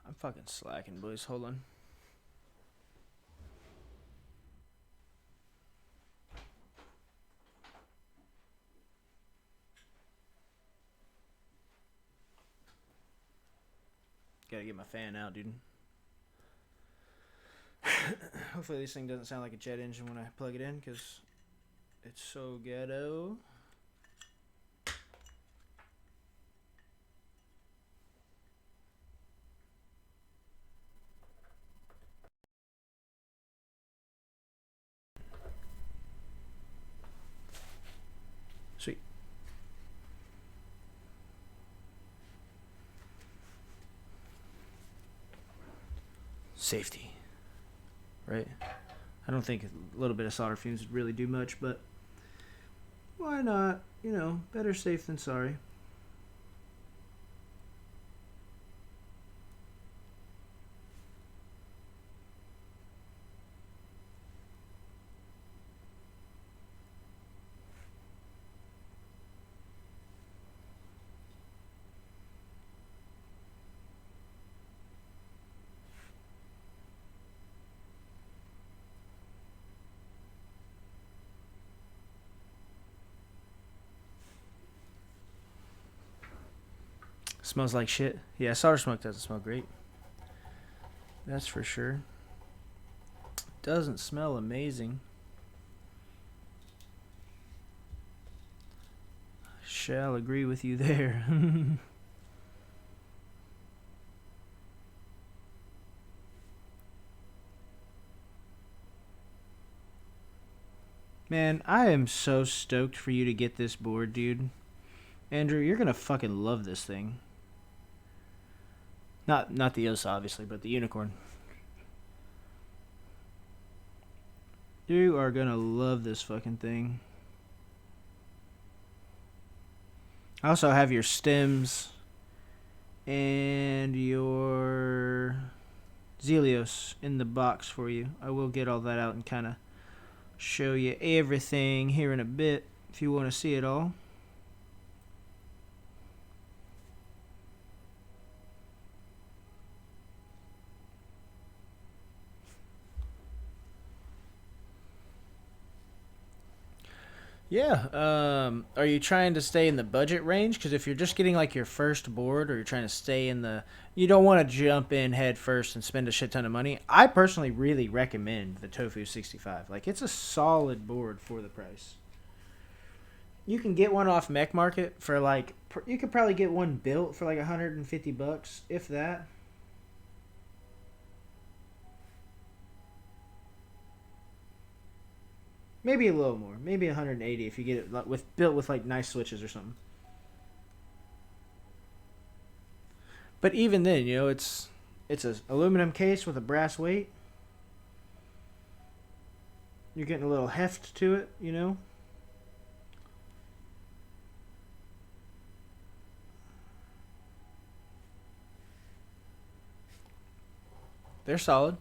I'm fucking slacking, boys. Hold on. Gotta get my fan out, dude. Hopefully this thing doesn't sound like a jet engine when I plug it in, because it's so ghetto. Sweet. Safety. Right? I don't think a little bit of solder fumes would really do much, but why not? You know, better safe than sorry. Smells like shit. Yeah, solder smoke doesn't smell great. That's for sure. Doesn't smell amazing. Shall agree with you there. Man, I am so stoked for you to get this board, dude. Andrew, you're gonna fucking love this thing. Not the OSA, obviously, but the unicorn. You are gonna love this fucking thing. I also have your stems and your Zelios in the box for you. I will get all that out and kind of show you everything here in a bit if you want to see it all. Yeah. Are you trying to stay in the budget range? Because if you're just getting like your first board, or you're trying to stay in the, you don't want to jump in head first and spend a shit ton of money. I personally really recommend the Tofu 65. Like, it's a solid board for the price. You can get one off Mech Market for like, you could probably get one built for like $150, if that. Maybe a little more. Maybe 180 if you get it with built with like nice switches or something. But even then, you know, it's an aluminum case with a brass weight. You're getting a little heft to it, you know. They're solid.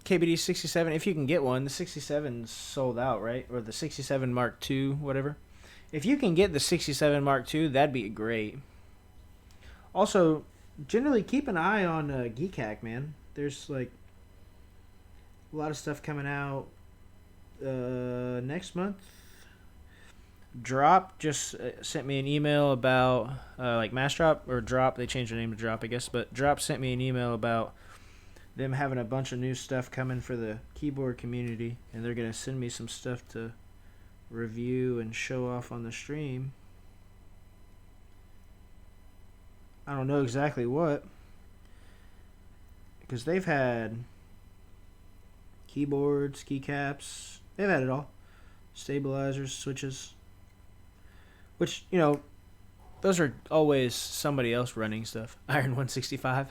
KBD 67, if you can get one. The 67's sold out, right? Or the 67 Mark II, whatever. If you can get the 67 Mark II, that'd be great. Also, generally keep an eye on Geek Hack, man. There's like a lot of stuff coming out next month. Drop just sent me an email about like Mass Drop or Drop. They changed their name to Drop, I guess. But Drop sent me an email about them having a bunch of new stuff coming for the keyboard community, and they're gonna send me some stuff to review and show off on the stream. I don't know exactly what, because they've had keyboards, keycaps, they've had it all. Stabilizers, switches, which, you know, those are always somebody else running stuff. Iron 165.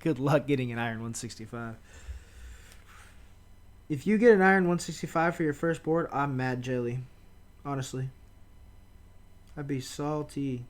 Good luck getting an Iron 165. If you get an Iron 165 for your first board, I'm mad jelly. Honestly. I'd be salty.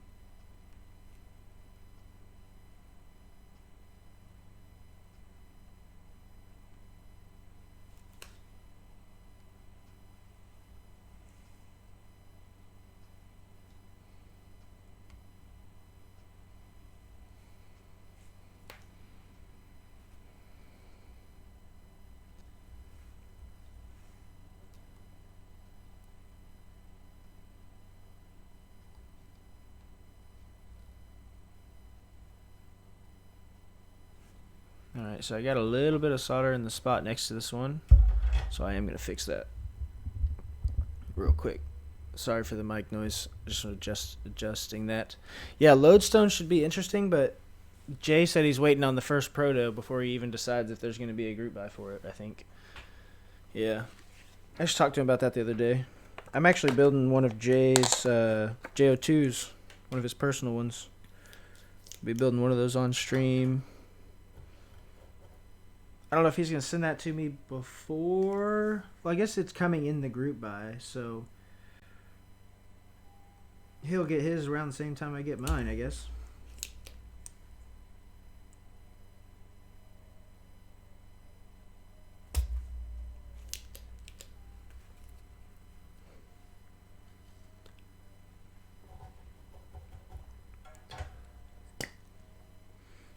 Alright, so I got a little bit of solder in the spot next to this one, so I am going to fix that real quick. Sorry for the mic noise, just adjusting that. Yeah, Lodestone should be interesting, but Jay said he's waiting on the first proto before he even decides if there's going to be a group buy for it, I think. Yeah, I just talked to him about that the other day. I'm actually building one of Jay's JO2s, one of his personal ones. Be building one of those on stream. I don't know if he's going to send that to me before. Well, I guess it's coming in the group buy, so he'll get his around the same time I get mine, I guess.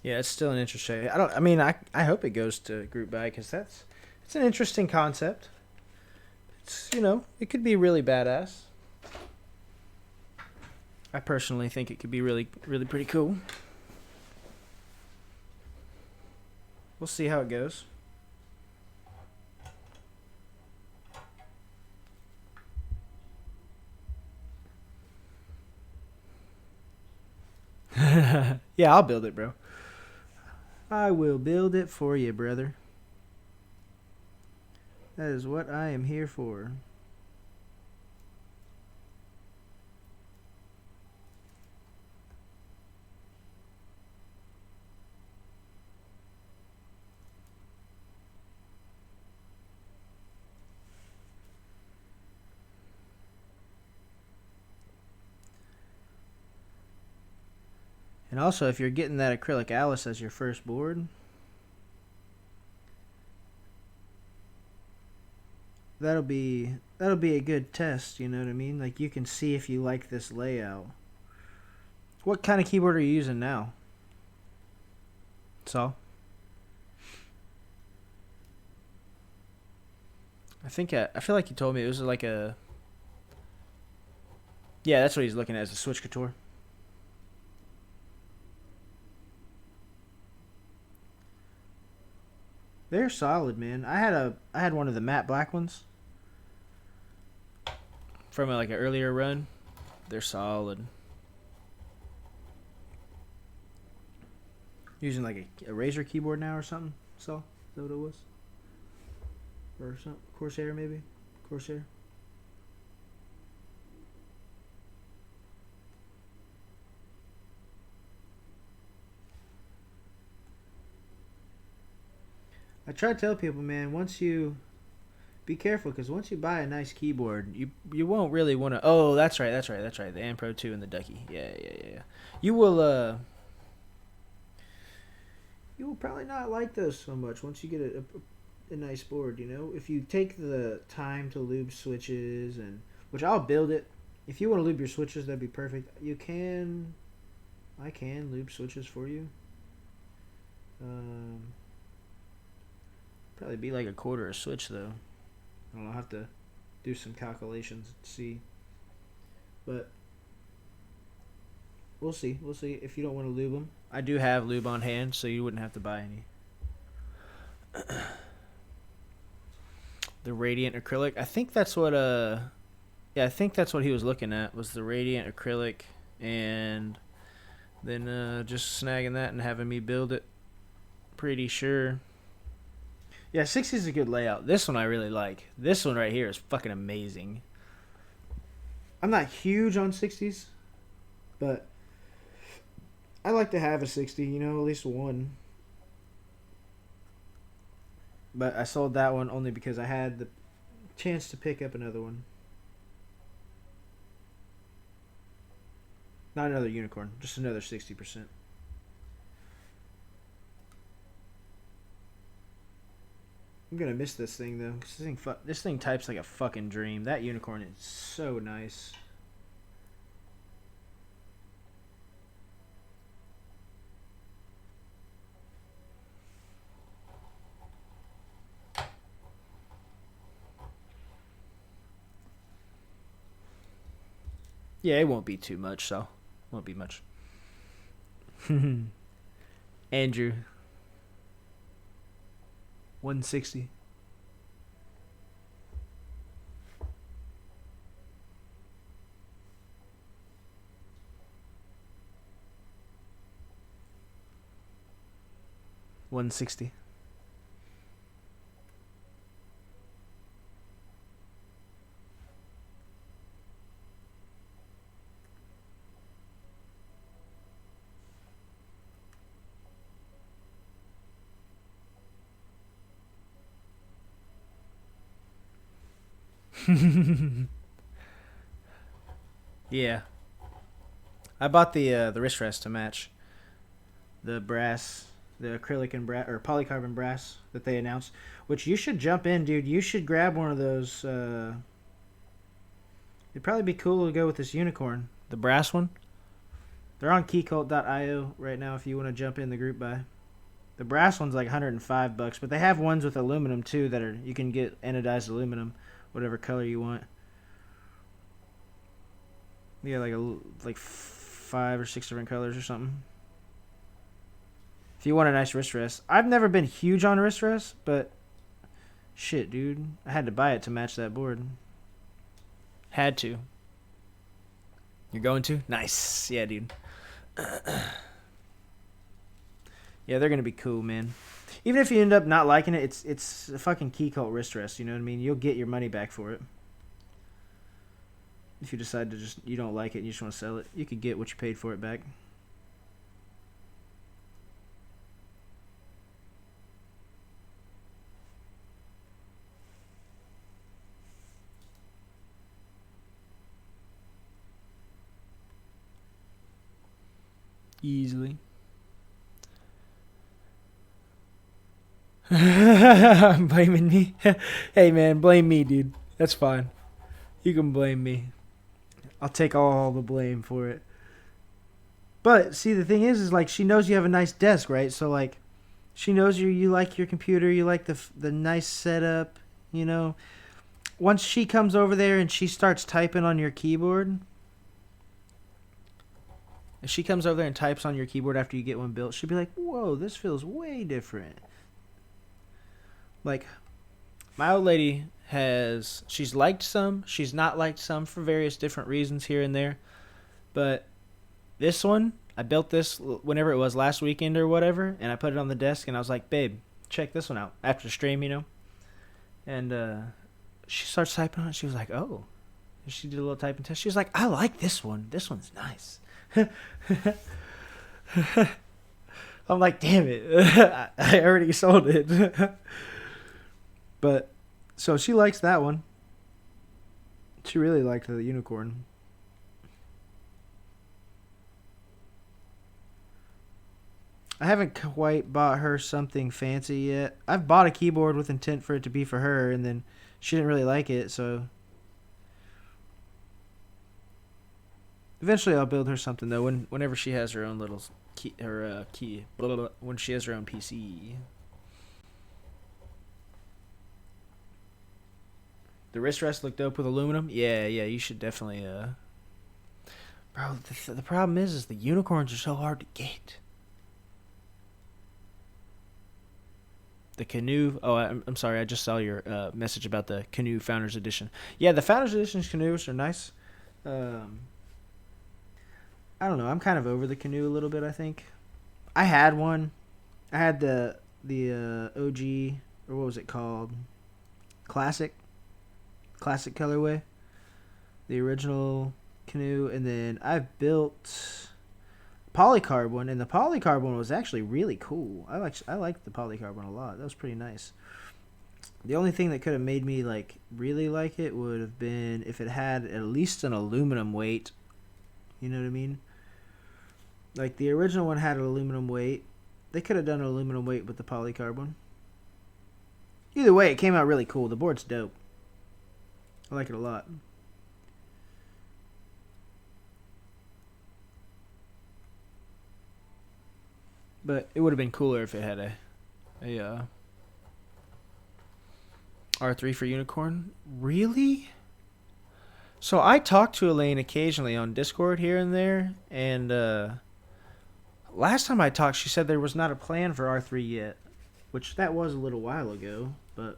Yeah, it's still an interesting. I hope it goes to group buy, because it's an interesting concept. It's, you know, it could be really badass. I personally think it could be really, really pretty cool. We'll see how it goes. Yeah, I'll build it, bro. I will build it for you, brother. That is what I am here for. And also, if you're getting that acrylic Alice as your first board, that'll be a good test, you know what I mean? Like, you can see if you like this layout. What kind of keyboard are you using now? So, I feel like you told me it was like a. Yeah, that's what he's looking at, as a Switch Couture. They're solid, man. I had one of the matte black ones from like an earlier run. They're solid. Using like a Razer keyboard now or something. So, is that what it was? Or something? Corsair maybe? Corsair? I try to tell people, man, once you be careful, because once you buy a nice keyboard, you won't really want to. Oh, that's right. The Am Pro 2 and the Ducky. Yeah. You will probably not like those so much once you get a nice board. You know, if you take the time to lube switches, and which I'll build it. If you want to lube your switches, that'd be perfect. I can lube switches for you. Probably be like a quarter a switch though. I don't know, I'll have to do some calculations and see. But we'll see. We'll see if you don't want to lube them. I do have lube on hand, so you wouldn't have to buy any. The Radiant acrylic. I think that's what I think that's what he was looking at, was the Radiant acrylic, and then just snagging that and having me build it. Pretty sure. Yeah, 60 is a good layout. This one I really like. This one right here is fucking amazing. I'm not huge on 60s, but I like to have a 60, you know, at least one. But I sold that one only because I had the chance to pick up another one. Not another unicorn, just another 60%. I'm gonna miss this thing though, cause this thing types like a fucking dream. That unicorn is so nice. Yeah, it won't be too much, so won't be much. Andrew, 160. $160. Yeah, I bought the wrist rest to match the brass, the acrylic and brass, or polycarbon brass that they announced. Which you should jump in, dude. You should grab one of those. It'd probably be cool to go with this unicorn, the brass one. They're on keycult.io right now if you want to jump in the group buy. The brass one's like $105, but they have ones with aluminum too that are, you can get anodized aluminum, whatever color you want. Yeah, like 5 or 6 different colors or something. If you want a nice wrist rest. I've never been huge on wrist rest, but shit, dude. I had to buy it to match that board. Had to. You're going to? Nice. Yeah, dude. Yeah, they're gonna be cool, man. Even if you end up not liking it, it's a fucking key cult wrist rest. You know what I mean? You'll get your money back for it. If you decide to you don't like it and you just want to sell it, you could get what you paid for it back. Easily. Blaming me? Hey, man, blame me, dude. That's fine. You can blame me. I'll take all the blame for it. But see, the thing is like she knows you have a nice desk, right? So like, she knows you like your computer, you like the nice setup, you know. Once she comes over there and she starts typing on your keyboard, if she comes over there and types on your keyboard after you get one built, she'll be like, "Whoa, this feels way different." Like, my old lady she's liked some, she's not liked some for various different reasons here and there, but this one, I built this whenever it was last weekend or whatever, and I put it on the desk, and I was like, "Babe, check this one out." After the stream, you know, and she starts typing on it. She was like, "Oh," and she did a little typing test. She was like, "I like this one. This one's nice." I'm like, "Damn it, I already sold it." But so she likes that one. She really liked the unicorn. I haven't quite bought her something fancy yet. I've bought a keyboard with intent for it to be for her, and then she didn't really like it, so eventually I'll build her something though. Whenever she has her own little when she has her own PC. The wrist rest looked dope with aluminum. Yeah, you should definitely. Bro, the problem is the unicorns are so hard to get. The canoe. Oh, I'm sorry. I just saw your message about the canoe Founders Edition. Yeah, the Founders Edition canoes are nice. I don't know. I'm kind of over the canoe a little bit. I think I had one. I had the OG, or what was it called? Classic colorway. The original canoe, and then I've built polycarb one, and the polycarb one was actually really cool. I liked the polycarb one a lot. That was pretty nice. The only thing that could have made me like really like it would have been if it had at least an aluminum weight. You know what I mean? Like the original one had an aluminum weight. They could have done an aluminum weight with the polycarb one. Either way, it came out really cool. The board's dope. I like it a lot. But it would have been cooler if it had a R3 for unicorn. Really? So I talk to Elaine occasionally on Discord here and there, and last time I talked, she said there was not a plan for R3 yet, which that was a little while ago. But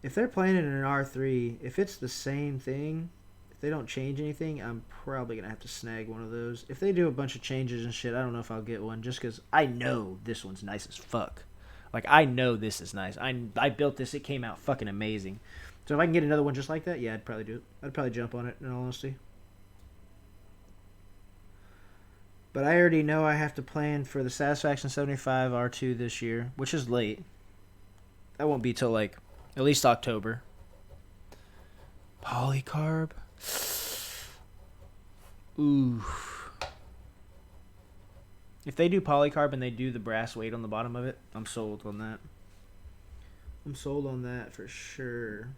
if they're planning an R3, if it's the same thing, if they don't change anything, I'm probably gonna have to snag one of those. If they do a bunch of changes and shit, I don't know if I'll get one, just because I know this one's nice as fuck. Like, I know this is nice. I built this. It came out fucking amazing. So if I can get another one just like that, yeah, I'd probably do it. I'd probably jump on it, in all honesty. But I already know I have to plan for the Satisfaction 75 R2 this year, which is late. That won't be till, like, at least October. Polycarb? Ooh. If they do polycarb and they do the brass weight on the bottom of it, I'm sold on that. I'm sold on that for sure.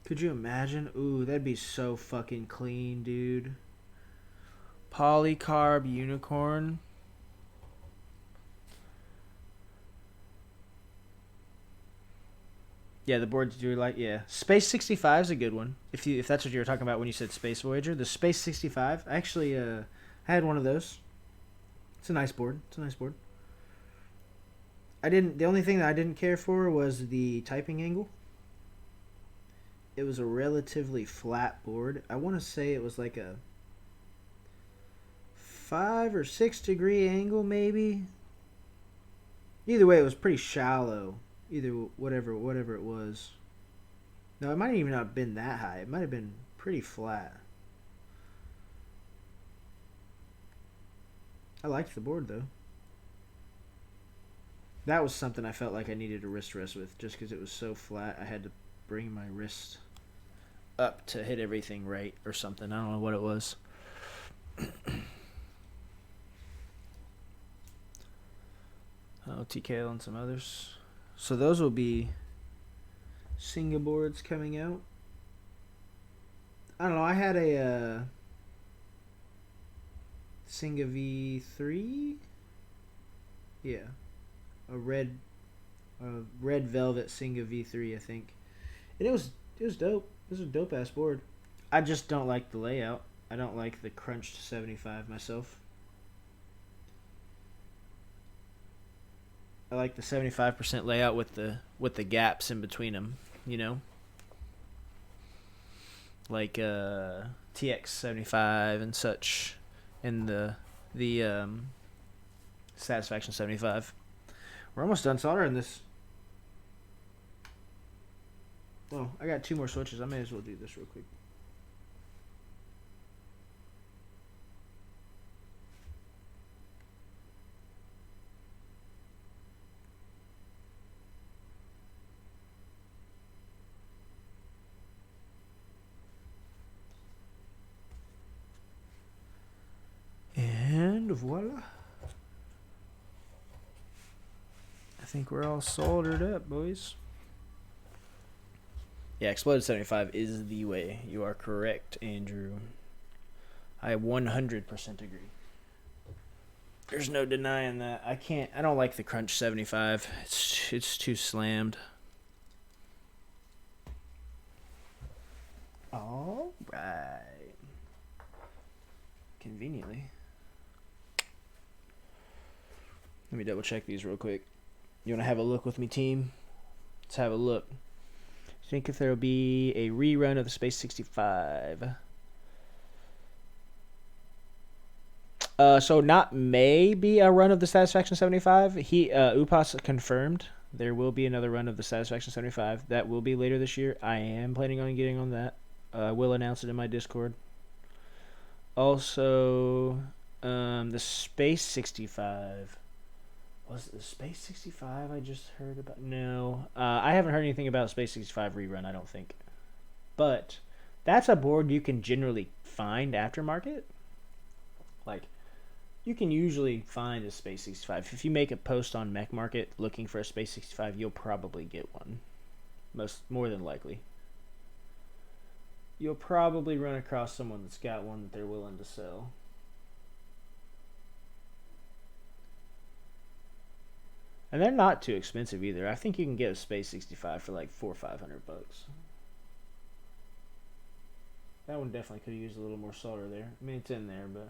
Could you imagine? Ooh, that'd be so fucking clean, dude. Polycarb unicorn. Yeah, the boards do like, yeah. Space 65 is a good one. If that's what you were talking about when you said Space Voyager, the Space 65. I actually had one of those. It's a nice board. The only thing that I didn't care for was the typing angle. It was a relatively flat board. I want to say it was like a 5 or 6 degree angle maybe. Either way, it was pretty shallow. Either whatever it was. No, it might even not have been that high. It might have been pretty flat. I liked the board though. That was something I felt like I needed a wrist rest with, just because it was so flat. I had to bring my wrist up to hit everything right or something. I don't know what it was. TKL and some others. So those will be Singa boards coming out. I don't know. I had a Singa V3. Yeah, a red velvet Singa V3, I think, and it was dope. It was a dope ass board. I just don't like the layout. I don't like the crunched 75 myself. I like the 75% layout with the gaps in between them. You know, like TX 75 and such, and the Satisfaction 75. We're almost done soldering this. Oh, I got 2 more switches. I may as well do this real quick. And voila. I think we're all soldered up, boys. Yeah, Exploded 75 is the way. You are correct, Andrew. I 100% agree. There's no denying that. I don't like the Crunch 75. It's too slammed. All right. Conveniently. Let me double check these real quick. You want to have a look with me, team? Let's have a look. Think if there will be a rerun of the Space 65. So not maybe a run of the Satisfaction 75. Upas confirmed there will be another run of the Satisfaction 75. That will be later this year. I am planning on getting on that. I will announce it in my Discord. Also, the Space 65. Was it the Space 65 I just heard about? No. I haven't heard anything about Space 65 rerun, I don't think. But that's a board you can generally find aftermarket. Like, you can usually find a Space 65. If you make a post on Mech Market looking for a Space 65, you'll probably get one. More than likely. You'll probably run across someone that's got one that they're willing to sell. And they're not too expensive either. I think you can get a Space 65 for like $400 or $500. That one definitely could have used a little more solder there. I mean, it's in there, but...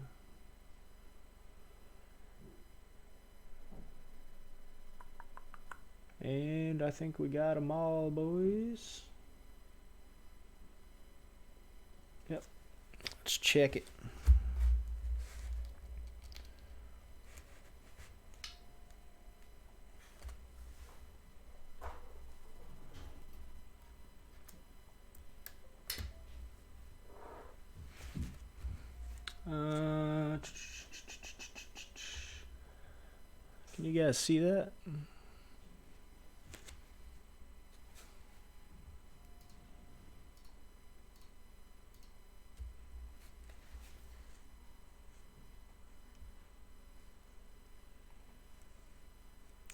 And I think we got them all, boys. Yep. Let's check it. Can you guys see that?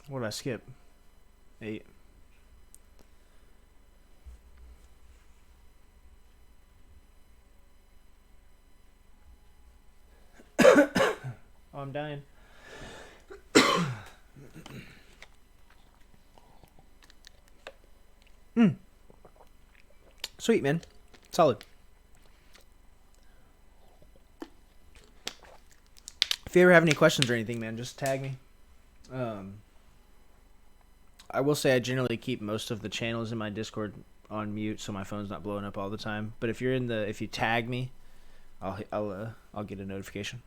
What did I skip? 8. Oh, I'm dying. Sweet, man. Solid. If you ever have any questions or anything, man, just tag me. I will say I generally keep most of the channels in my Discord on mute, so my phone's not blowing up all the time. But if you tag me, I'll get a notification.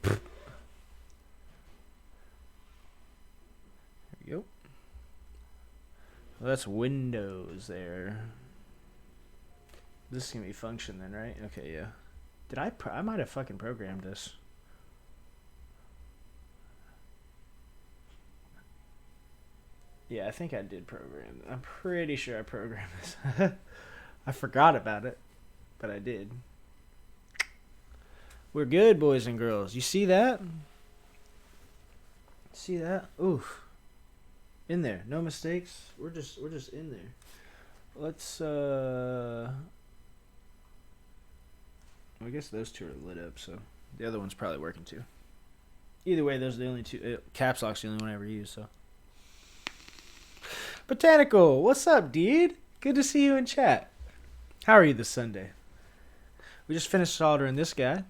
There we go. Well, that's Windows there. This is gonna be function then, right? Okay, yeah. Did I might have fucking programmed this. Yeah, I think I did program. I'm pretty sure I programmed this. I forgot about it, but I did. We're good, boys and girls. You see that? See that? Oof. In there. No mistakes. We're just in there. Let's I guess those two are lit up, so the other one's probably working too. Either way, those are the only two. Caps lock's the only one I ever use, so. Botanical, what's up, dude? Good to see you in chat. How are you this Sunday? We just finished soldering this guy.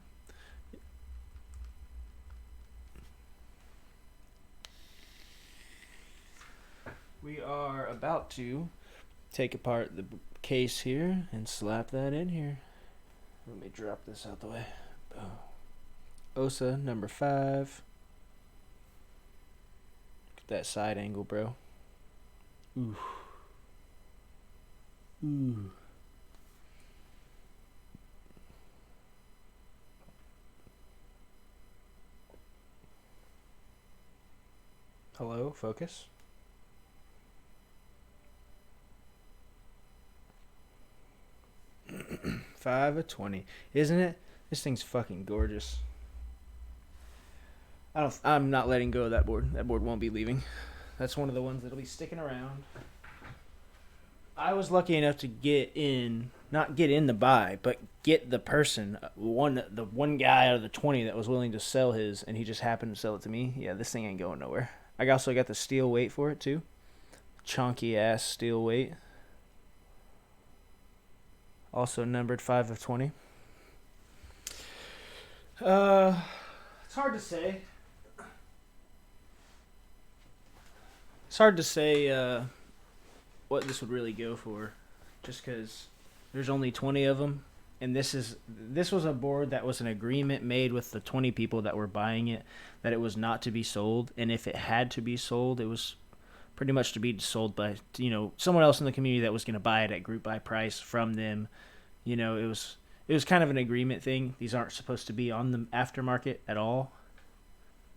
We are about to take apart the case here and slap that in here. Let me drop this out the way. Boom. OSA number 5. Look at that side angle, bro. Ooh. Ooh. Hello, focus. Five of 20, isn't it? This thing's fucking gorgeous. I'm not letting go of that board. That board won't be leaving. That's one of the ones that'll be sticking around. I was lucky enough to not get in the buy, but get the person, the one guy out of the 20 that was willing to sell his, and he just happened to sell it to me. Yeah, this thing ain't going nowhere. I also got the steel weight for it too. Chunky ass steel weight. Also numbered 5 of 20. It's hard to say. It's hard to say what this would really go for, just because there's only 20 of them, and this was a board that was an agreement made with the 20 people that were buying it, that it was not to be sold, and if it had to be sold, it was pretty much to be sold by someone else in the community that was going to buy it at group buy price from them. It was kind of an agreement thing. These aren't supposed to be on the aftermarket at all.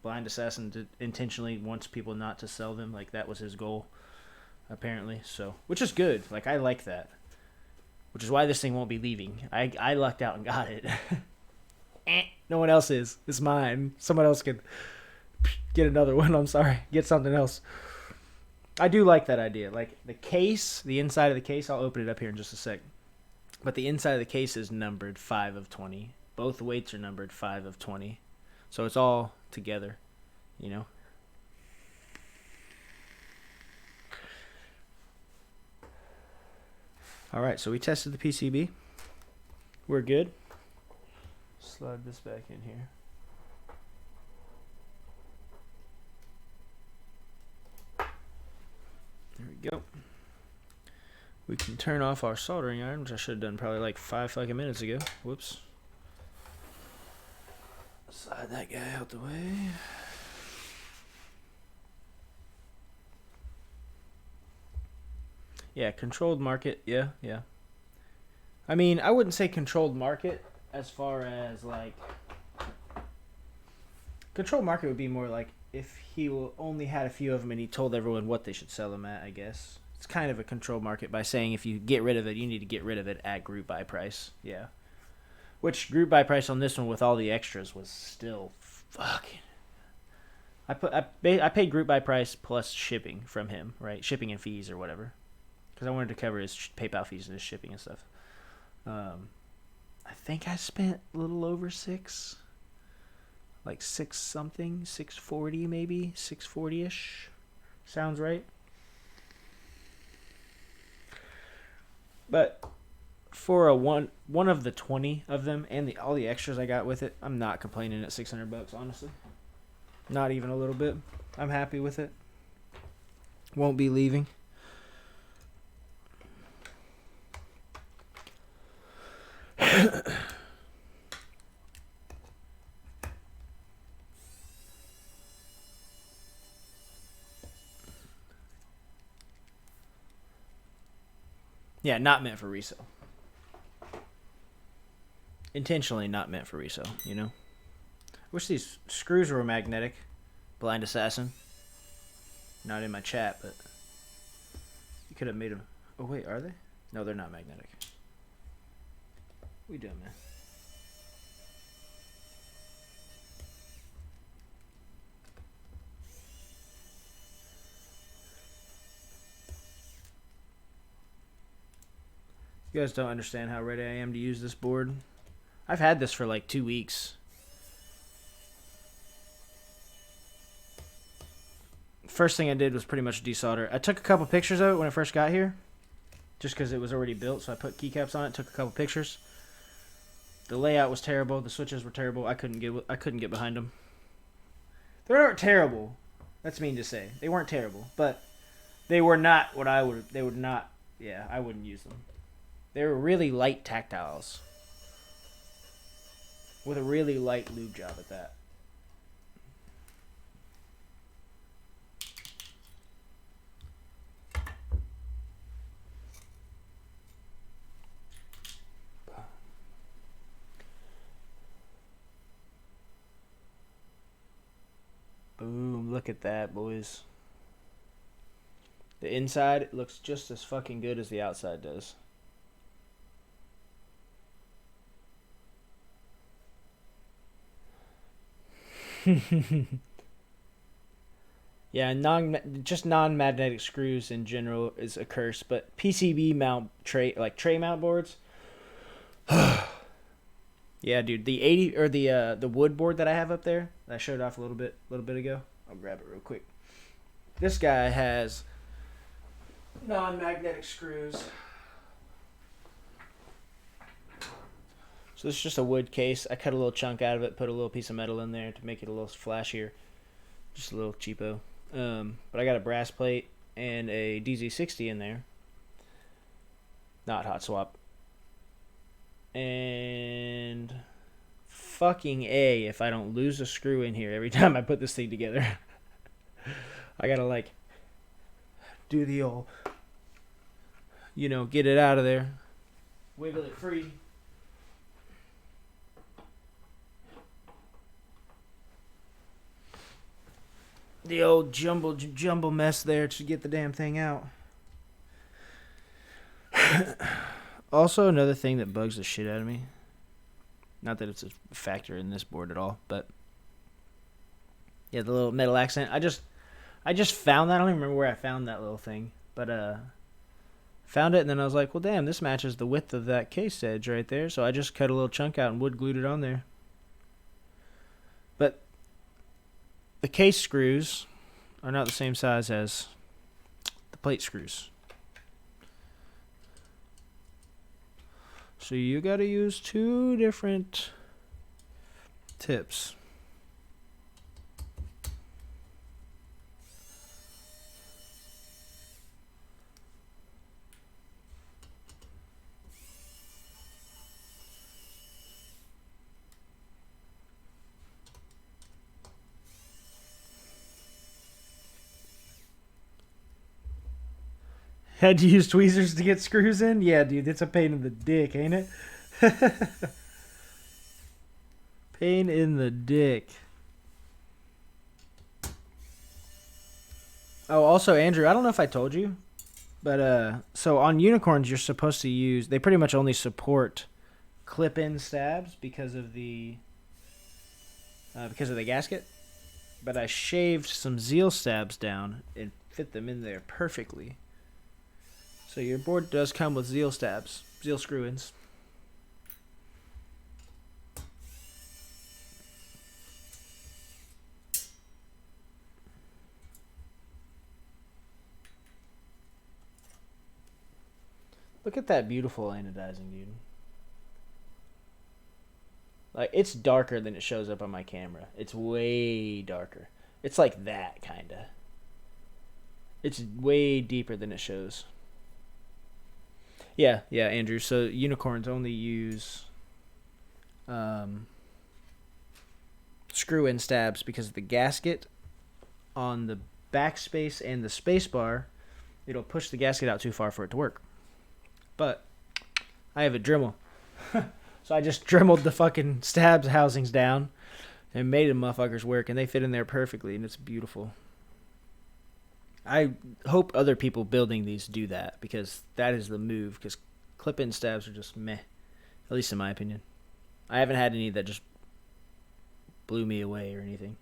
Blind Assassin intentionally wants people not to sell them. Like, that was his goal, apparently. So, which is good. Like, I like that. Which is why this thing won't be leaving. I lucked out and got it. No one else is. It's mine. Someone else could get another one. I'm sorry. Get something else. I do like that idea. Like, the case, the inside of the case, I'll open it up here in just a sec. But the inside of the case is numbered 5 of 20. Both weights are numbered 5 of 20. So it's all together, All right, so we tested the PCB. We're good. Slide this back in here. There we go. We can turn off our soldering iron, which I should have done probably like 5 fucking minutes ago. Whoops. Slide that guy out the way. Yeah, controlled market. Yeah. I mean, I wouldn't say controlled market as far as like... Controlled market would be more like if he only had a few of them and he told everyone what they should sell them at, I guess. It's kind of a controlled market by saying if you get rid of it, you need to get rid of it at group buy price. Yeah. Which group buy price on this one with all the extras was still fucking... I paid group buy price plus shipping from him, right? Shipping and fees or whatever. Because I wanted to cover his PayPal fees and his shipping and stuff. I think I spent a little over 6. Like 6 something, 640 maybe, 640-ish. Sounds right. But for a one of the 20 of them and all the extras I got with it, I'm not complaining at $600, honestly. Not even a little bit. I'm happy with it. Won't be leaving. Yeah, not meant for resale. Intentionally not meant for resale, you know? Wish these screws were magnetic. Blind Assassin. Not in my chat, but you could have made them. Oh, wait, are they? No, they're not magnetic. What we doing, man? You guys don't understand how ready I am to use this board. I've had this for like 2 weeks. First thing I did was pretty much desolder. I took a couple pictures of it when I first got here, just because it was already built. So I put keycaps on it, took a couple pictures. The layout was terrible. The switches were terrible. I couldn't get behind them. They weren't terrible. That's mean to say. They weren't terrible, but they were not what I would. They would not. Yeah, I wouldn't use them. They were really light tactiles with a really light lube job at that. Boom, look at that, boys. The inside looks just as fucking good as the outside does. Yeah, just non-magnetic screws in general is a curse, but PCB mount tray mount boards. Yeah, dude, the 80 or the wood board that I have up there that I showed off a little bit ago. I'll grab it real quick. This guy has non-magnetic screws. So this is just a wood case. I cut a little chunk out of it, put a little piece of metal in there to make it a little flashier. Just a little cheapo. But I got a brass plate and a DZ60 in there. Not hot swap. And fucking A if I don't lose a screw in here every time I put this thing together. I gotta like do the old, get it out of there. Wiggle it free. The old jumble mess there to get the damn thing out. Also, another thing that bugs the shit out of me. Not that it's a factor in this board at all, but yeah, the little metal accent. I just found that. I don't even remember where I found that little thing, but found it and then I was like, well, damn, this matches the width of that case edge right there. So I just cut a little chunk out and wood glued it on there. But the case screws are not the same size as the plate screws. So you got to use 2 different tips. Had to use tweezers to get screws in? Yeah, dude, it's a pain in the dick, ain't it? Pain in the dick. Oh, also, Andrew, I don't know if I told you, but so on unicorns, you're supposed to use. They pretty much only support clip-in stabs because of the gasket. But I shaved some Zeal stabs down and fit them in there perfectly. So your board does come with Zeal stabs, Zeal screw-ins. Look at that beautiful anodizing, dude. Like, it's darker than it shows up on my camera. It's way darker. It's like that, kinda. It's way deeper than it shows. Yeah, Andrew. So unicorns only use screw-in stabs because of the gasket on the backspace and the space bar. It'll push the gasket out too far for it to work. but I have a Dremel. So I just Dremeled the fucking stabs housings down and made the motherfuckers work, and they fit in there perfectly, and it's beautiful. I hope other people building these do that, because that is the move, because clip-in stabs are just meh, at least in my opinion. I haven't had any that just blew me away or anything.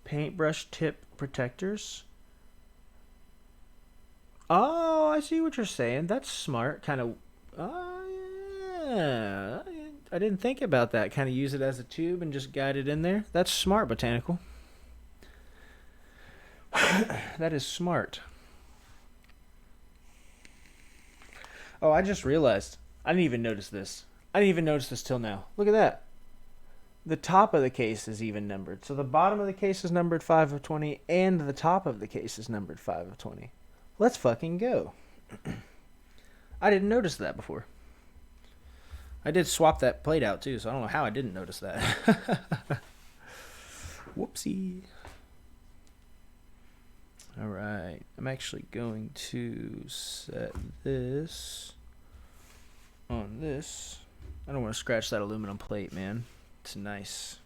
Paintbrush tip protectors. Oh, I see what you're saying. That's smart. Kind of. Yeah. I didn't think about that. Kind of use it as a tube and just guide it in there. That's smart, Botanical. That is smart. Oh, I just realized. I didn't even notice this. I didn't even notice this till now. Look at that. The top of the case is even numbered. So the bottom of the case is numbered 5 of 20, and the top of the case is numbered 5 of 20. Let's fucking go. I didn't notice that before. I did swap that plate out too, so I don't know how I didn't notice that. Whoopsie. All right. I'm actually going to set this on this. I don't want to scratch that aluminum plate, man. It's nice.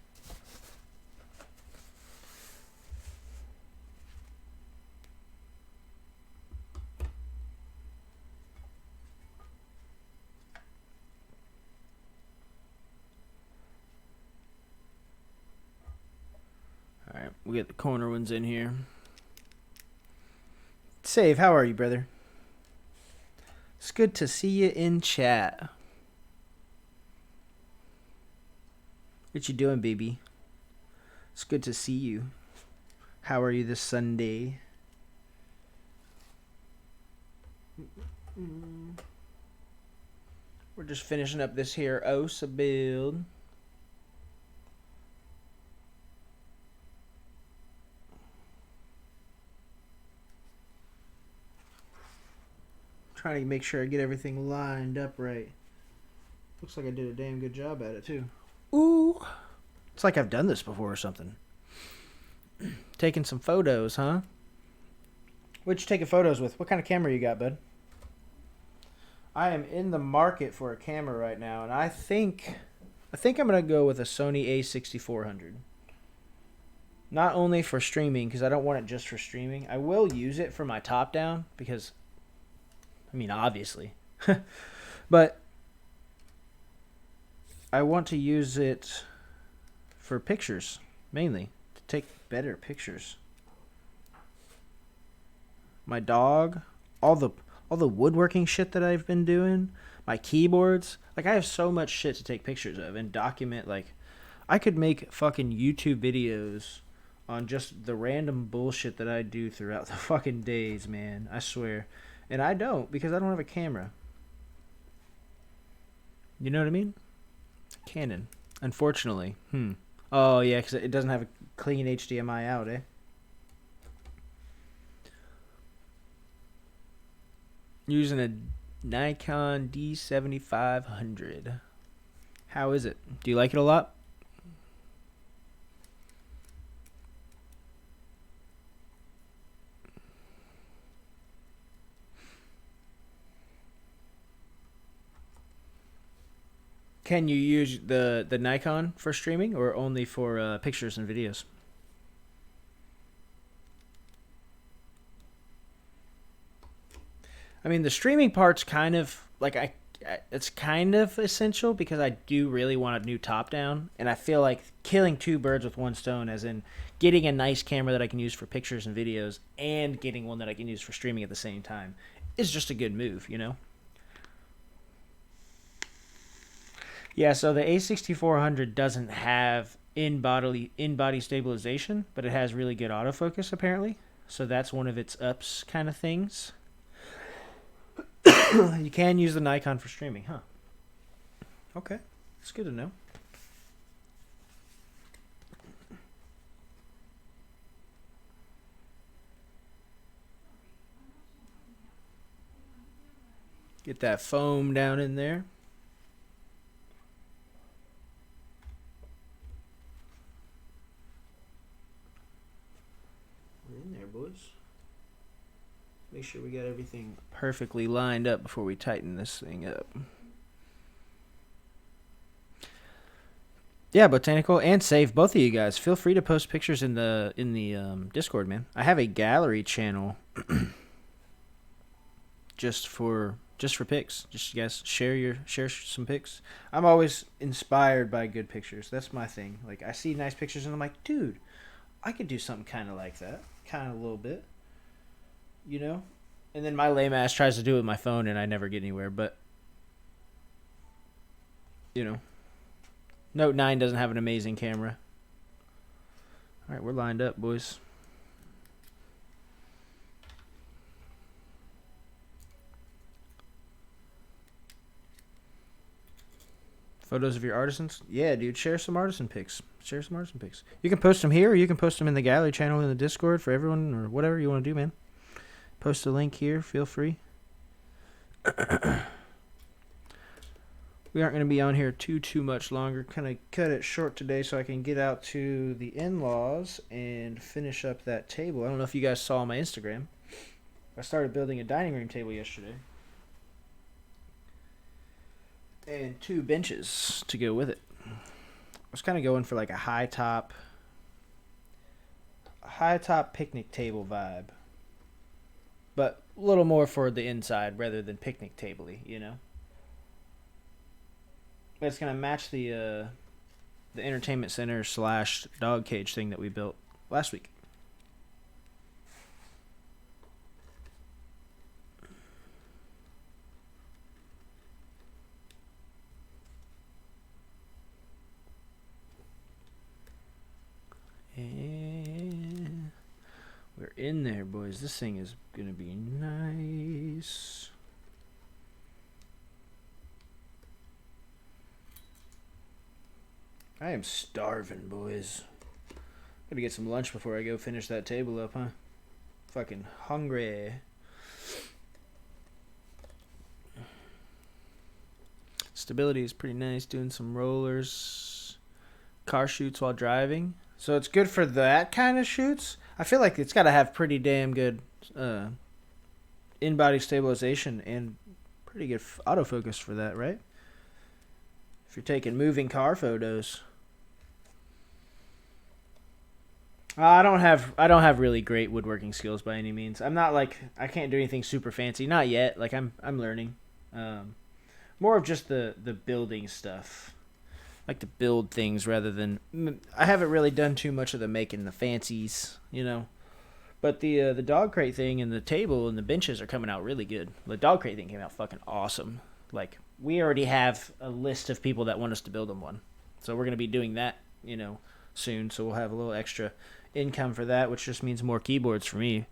All right, we'll get the corner ones in here. Save, how are you, brother? It's good to see you in chat. What you doing, baby? It's good to see you. How are you this Sunday? We're just finishing up this here OSA build. Trying to make sure I get everything lined up right. Looks like I did a damn good job at it too. Ooh. It's like I've done this before or something. Taking some photos, huh? What'd you taking photos with? What kind of camera you got, bud? I am in the market for a camera right now, and I think I'm gonna go with a Sony A6400. Not only for streaming, because I don't want it just for streaming. I will use it for my top down, because I mean, obviously. But I want to use it for pictures, mainly. To take better pictures. My dog, all the woodworking shit that I've been doing, my keyboards. Like, I have so much shit to take pictures of and document. Like, I could make fucking YouTube videos on just the random bullshit that I do throughout the fucking days, man. I swear. And I don't, because I don't have a camera. You know what I mean? Canon. Unfortunately. Oh, yeah, because it doesn't have a clean HDMI out, eh? Using a Nikon D7500. How is it? Do you like it a lot? Can you use the Nikon for streaming, or only for pictures and videos? I mean, the streaming part's kind of like it's kind of essential, because I do really want a new top down, and I feel like killing two birds with one stone, as in getting a nice camera that I can use for pictures and videos and getting one that I can use for streaming at the same time, is just a good move, you know? Yeah, so the A6400 doesn't have in-body stabilization, but it has really good autofocus apparently. So that's one of its ups kind of things. You can use the Nikon for streaming, huh? Okay, that's good to know. Get that foam down in there. We're in there, boys. Make sure we got everything perfectly lined up before we tighten this thing up. Yeah, Botanical and Save, both of you guys. Feel free to post pictures in the Discord, man. I have a gallery channel just for pics. Just you guys share some pics. I'm always inspired by good pictures. That's my thing. Like I see nice pictures and I'm like, dude, I could do something kind of like that, kind of a little bit, you know. And then my lame ass tries to do it with my phone and I never get anywhere. But you know. Note 9 doesn't have an amazing camera. All right, we're lined up, boys. Photos of your artisans? Yeah, dude, share some artisan pics. Share some artisan pics. You can post them here or you can post them in the gallery channel in the Discord for everyone or whatever you want to do, man. Post a link here. Feel free. We aren't going to be on here too much longer. Kind of cut it short today so I can get out to the in-laws and finish up that table. I don't know if you guys saw on my Instagram. I started building a dining room table yesterday. And 2 benches to go with it. I was kind of going for like a high top picnic table vibe. But a little more for the inside rather than picnic table-y, you know? But it's going to match the entertainment center / dog cage thing that we built last week. And we're in there, boys. This thing is going to be nice. I am starving, boys. Gotta get some lunch before I go finish that table up, huh? Fucking hungry. Stability is pretty nice. Doing some rollers. Car shoots while driving. So it's good for that kind of shoots. I feel like it's gotta have pretty damn good in-body stabilization and pretty good autofocus for that, right? If you're taking moving car photos. I don't have really great woodworking skills by any means. I'm not like I can't do anything super fancy. Not yet. Like I'm learning. More of just the building stuff. I like to build things rather than I haven't really done too much of the making the fancies, you know. But the dog crate thing and the table and the benches are coming out really good. The dog crate thing came out fucking awesome. Like we already have a list of people that want us to build them one. So we're going to be doing that, you know, soon. So we'll have a little extra income for that, which just means more keyboards for me.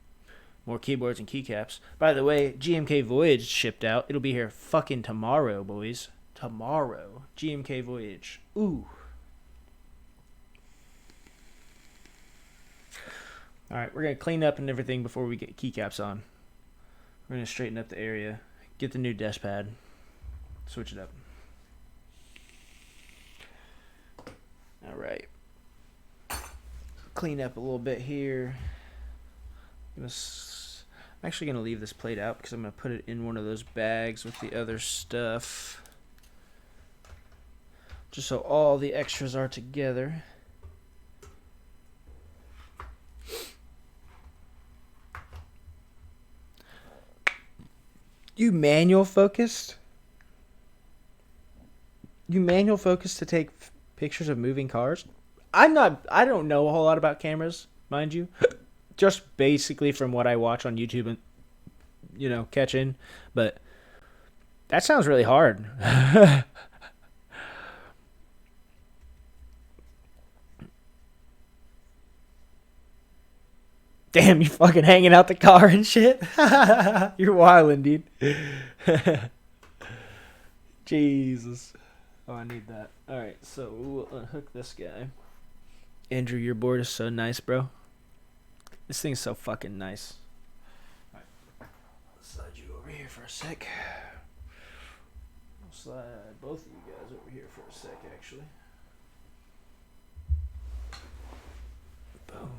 More keyboards and keycaps. By the way, GMK Voyage shipped out. It'll be here fucking tomorrow, boys. Tomorrow. GMK Voyage. Ooh. Alright, we're going to clean up and everything before we get keycaps on. We're going to straighten up the area. Get the new desk pad. Switch it up. Alright. Clean up a little bit here. I'm actually going to leave this plate out because I'm going to put it in one of those bags with the other stuff. Just so all the extras are together. You manual focused? You manual focused to take pictures of moving cars? I don't know a whole lot about cameras, mind you. Just basically from what I watch on YouTube and, you know, catch in. But that sounds really hard. Damn, you fucking hanging out the car and shit? You're wildin', dude. Jesus. Oh, I need that. Alright, so we'll unhook this guy. Andrew, your board is so nice, bro. This thing's so fucking nice. Alright. I'll slide you over here for a sec. I'll slide both of you guys over here for a sec, actually. Boom.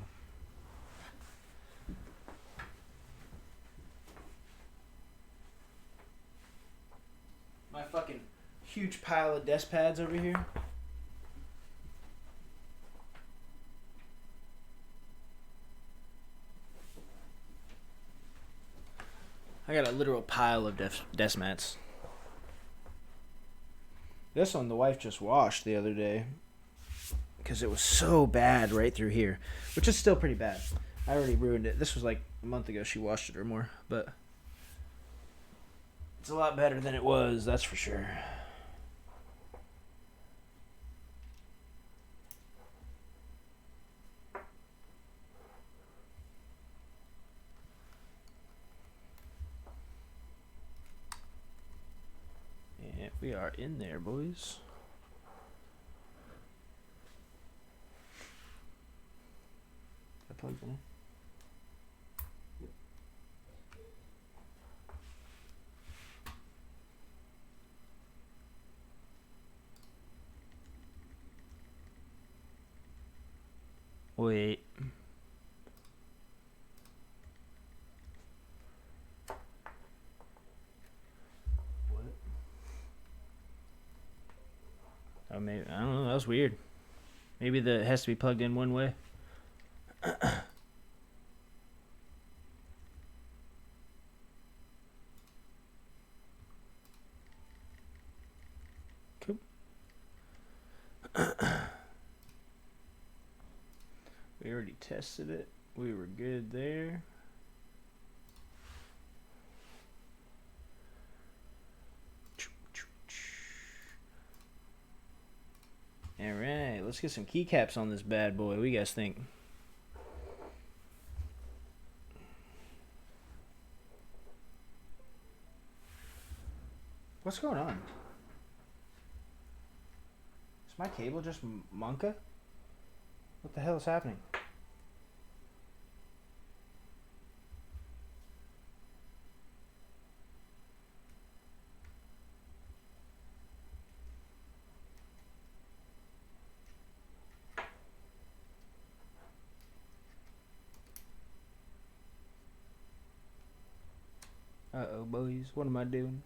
huge pile of desk pads over here. I got a literal pile of desk mats. This one the wife just washed the other day because it was so bad right through here, which is still pretty bad. I already ruined it. This was like a month ago she washed it or more, but it's a lot better than it was, that's for sure. Yeah, we are in there, boys. I plugged in. Wait. What? Oh, maybe, I don't know. That was weird. Maybe it has to be plugged in one way. Cool. We already tested it. We were good there. Alright, let's get some keycaps on this bad boy. What do you guys think? What's going on? Is my cable just monka? What the hell is happening? Uh-oh, boys. What am I doing?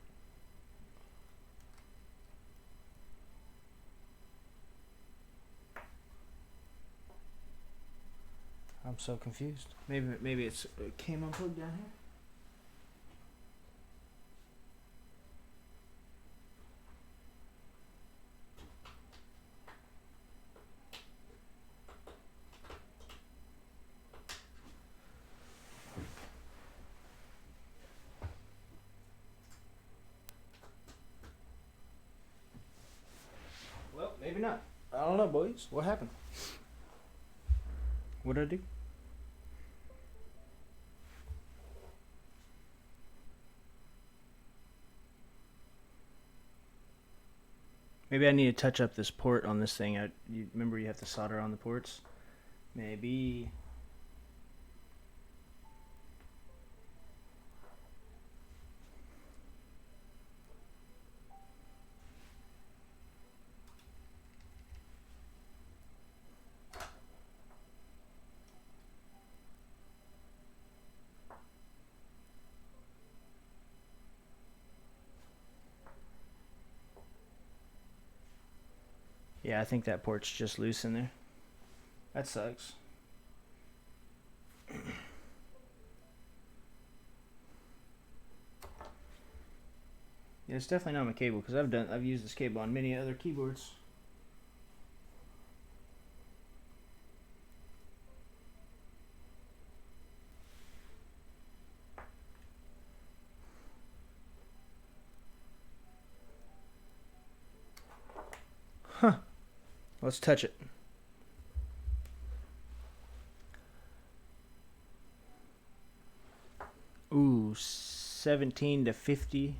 I'm so confused. Maybe it's came unplugged down here. Well, maybe not. I don't know, boys. What happened? What did I do? Maybe I need to touch up this port on this thing. You remember you have to solder on the ports? Maybe. Yeah, I think that port's just loose in there. That sucks. Yeah, it's definitely not my cable because I've used this cable on many other keyboards. Huh. Let's touch it. Ooh, 17 to 50.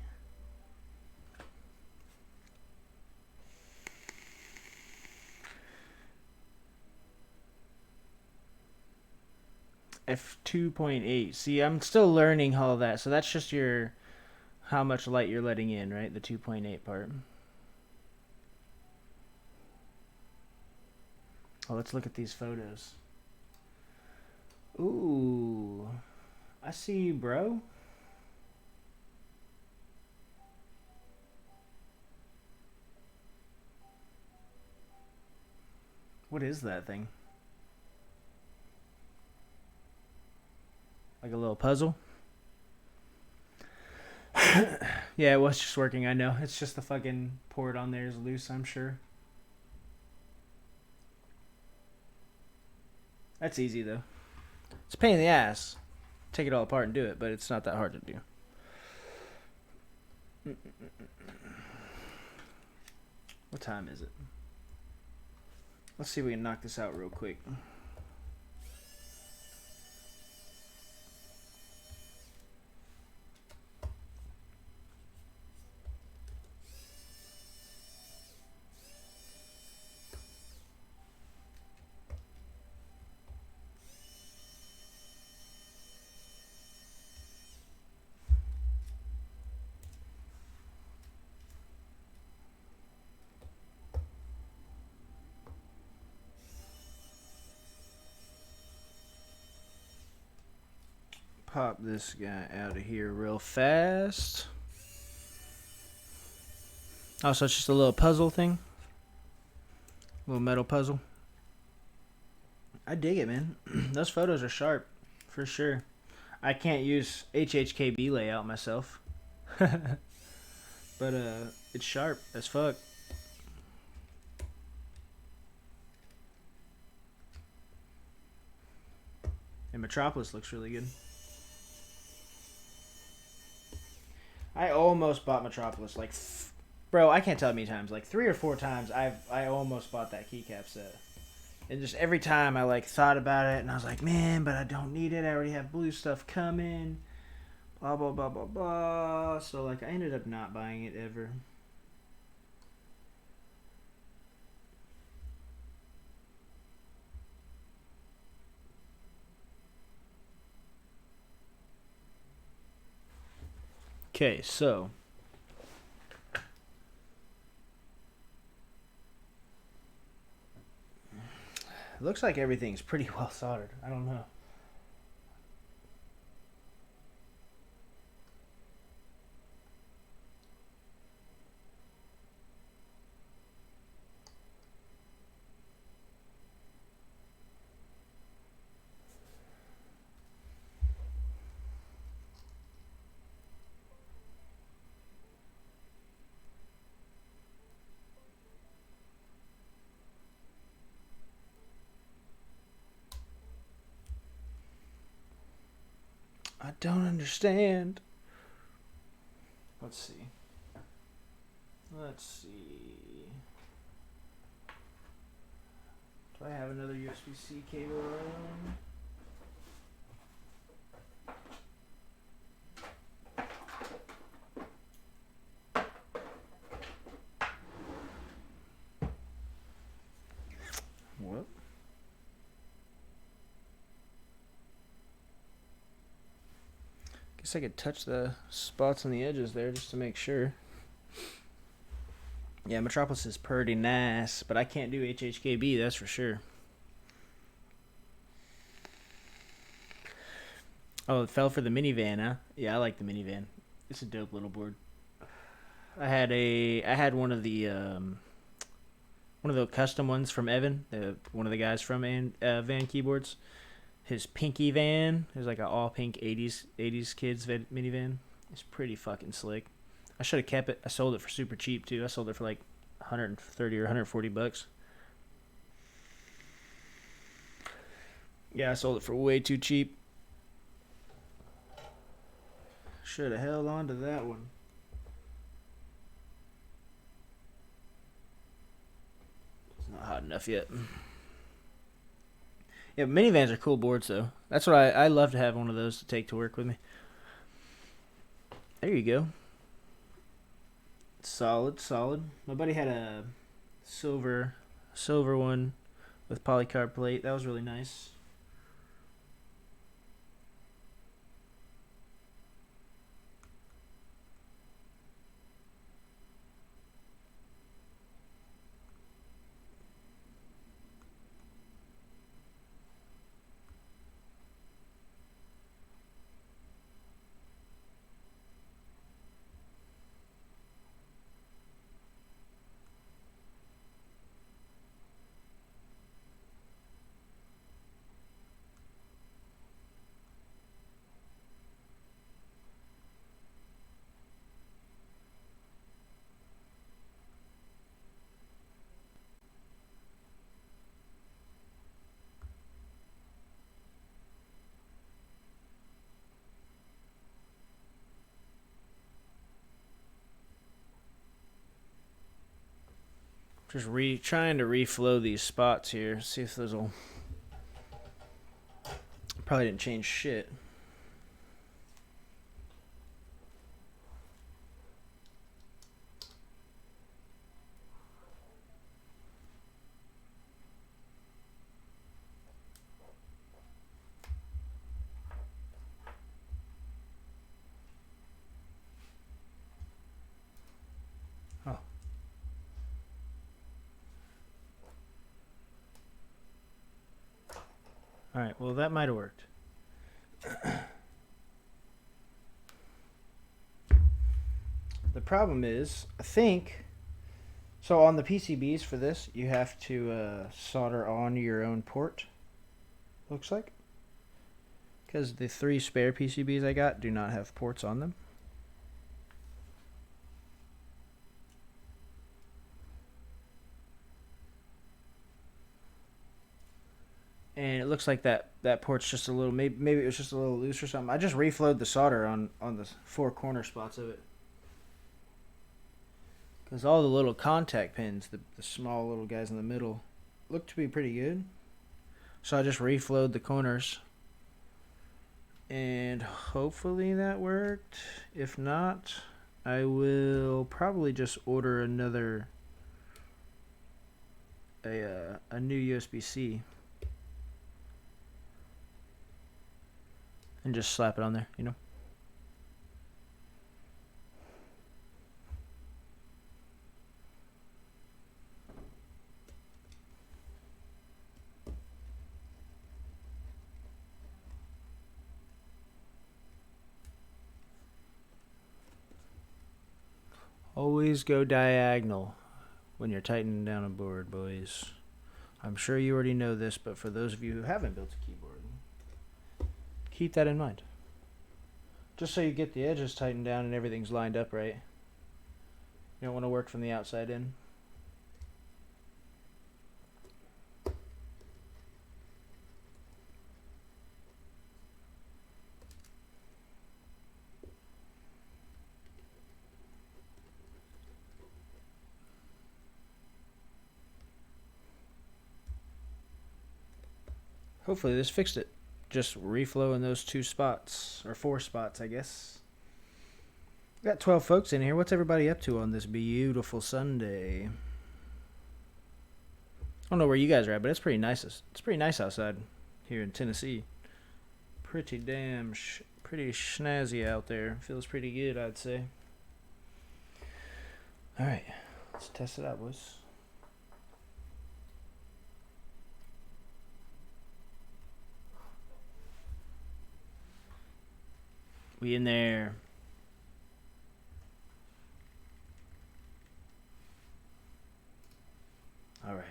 F2.8. See, I'm still learning all of that. So that's just how much light you're letting in, right? The 2.8 part. Oh, let's look at these photos. Ooh, I see you, bro. What is that thing? Like a little puzzle? Yeah, it was just working, I know. It's just the fucking port on there is loose, I'm sure. That's easy, though. It's a pain in the ass. Take it all apart and do it, but it's not that hard to do. What time is it? Let's see if we can knock this out real quick. Pop this guy out of here real fast. Oh, so it's just a little puzzle thing? Little metal puzzle. I dig it, man. Those photos are sharp, for sure. I can't use HHKB layout myself. But it's sharp as fuck. And Metropolis looks really good. I almost bought Metropolis. Like, bro, I can't tell how many times. Like 3 or 4 times I almost bought that keycap set. And just every time I like thought about it and I was like, man, but I don't need it. I already have blue stuff coming. Blah, blah, blah, blah, blah. So like I ended up not buying it ever. Okay, so it looks like everything's pretty well soldered. I don't know. I don't understand. Let's see. Let's see. Do I have another USB-C cable around? What? Guess I could touch the spots on the edges there just to make sure. Yeah, Metropolis is pretty nice, but I can't do HHKB, that's for sure. Oh, it fell for the minivan, huh? Yeah, I like the minivan. It's a dope little board. I had one of the custom ones from Evan, one of the guys from Van Keyboards. His pinky van. It was like an all pink 80s kids minivan. It's pretty fucking slick. I should have kept it. I sold it for super cheap too. I sold it for like 130 or 140 bucks. Yeah, I sold it for way too cheap. Should have held on to that one. It's not hot enough yet. Yeah, minivans are cool boards though. That's what I love to have one of those to take to work with me. There you go. Solid, solid. My buddy had a silver one with polycarb plate. That was really nice. Just trying to reflow these spots here. See if those will. Probably didn't change shit. Oh. Alright, well that might have worked. The problem is, I think, so on the PCBs for this, you have to solder on your own port, looks like. Because the 3 spare PCBs I got do not have ports on them. And it looks like that port's just a little, maybe it was just a little loose or something. I just reflowed the solder on the 4 corner spots of it. Because all the little contact pins, the small little guys in the middle, look to be pretty good. So I just reflowed the corners. And hopefully that worked. If not, I will probably just order a new USB-C. And just slap it on there, you know? Always go diagonal when you're tightening down a board, boys. I'm sure you already know this, but for those of you who haven't built a keyboard, keep that in mind. Just so you get the edges tightened down and everything's lined up right. You don't want to work from the outside in. Hopefully this fixed it. Just reflow in those 2 spots, or 4 spots, I guess. We got 12 folks in here. What's everybody up to on this beautiful Sunday? I don't know where you guys are at, but it's pretty nice. It's pretty nice outside here in Tennessee. Pretty snazzy out there. Feels pretty good, I'd say. All right, let's test it out, boys. We in there. All right.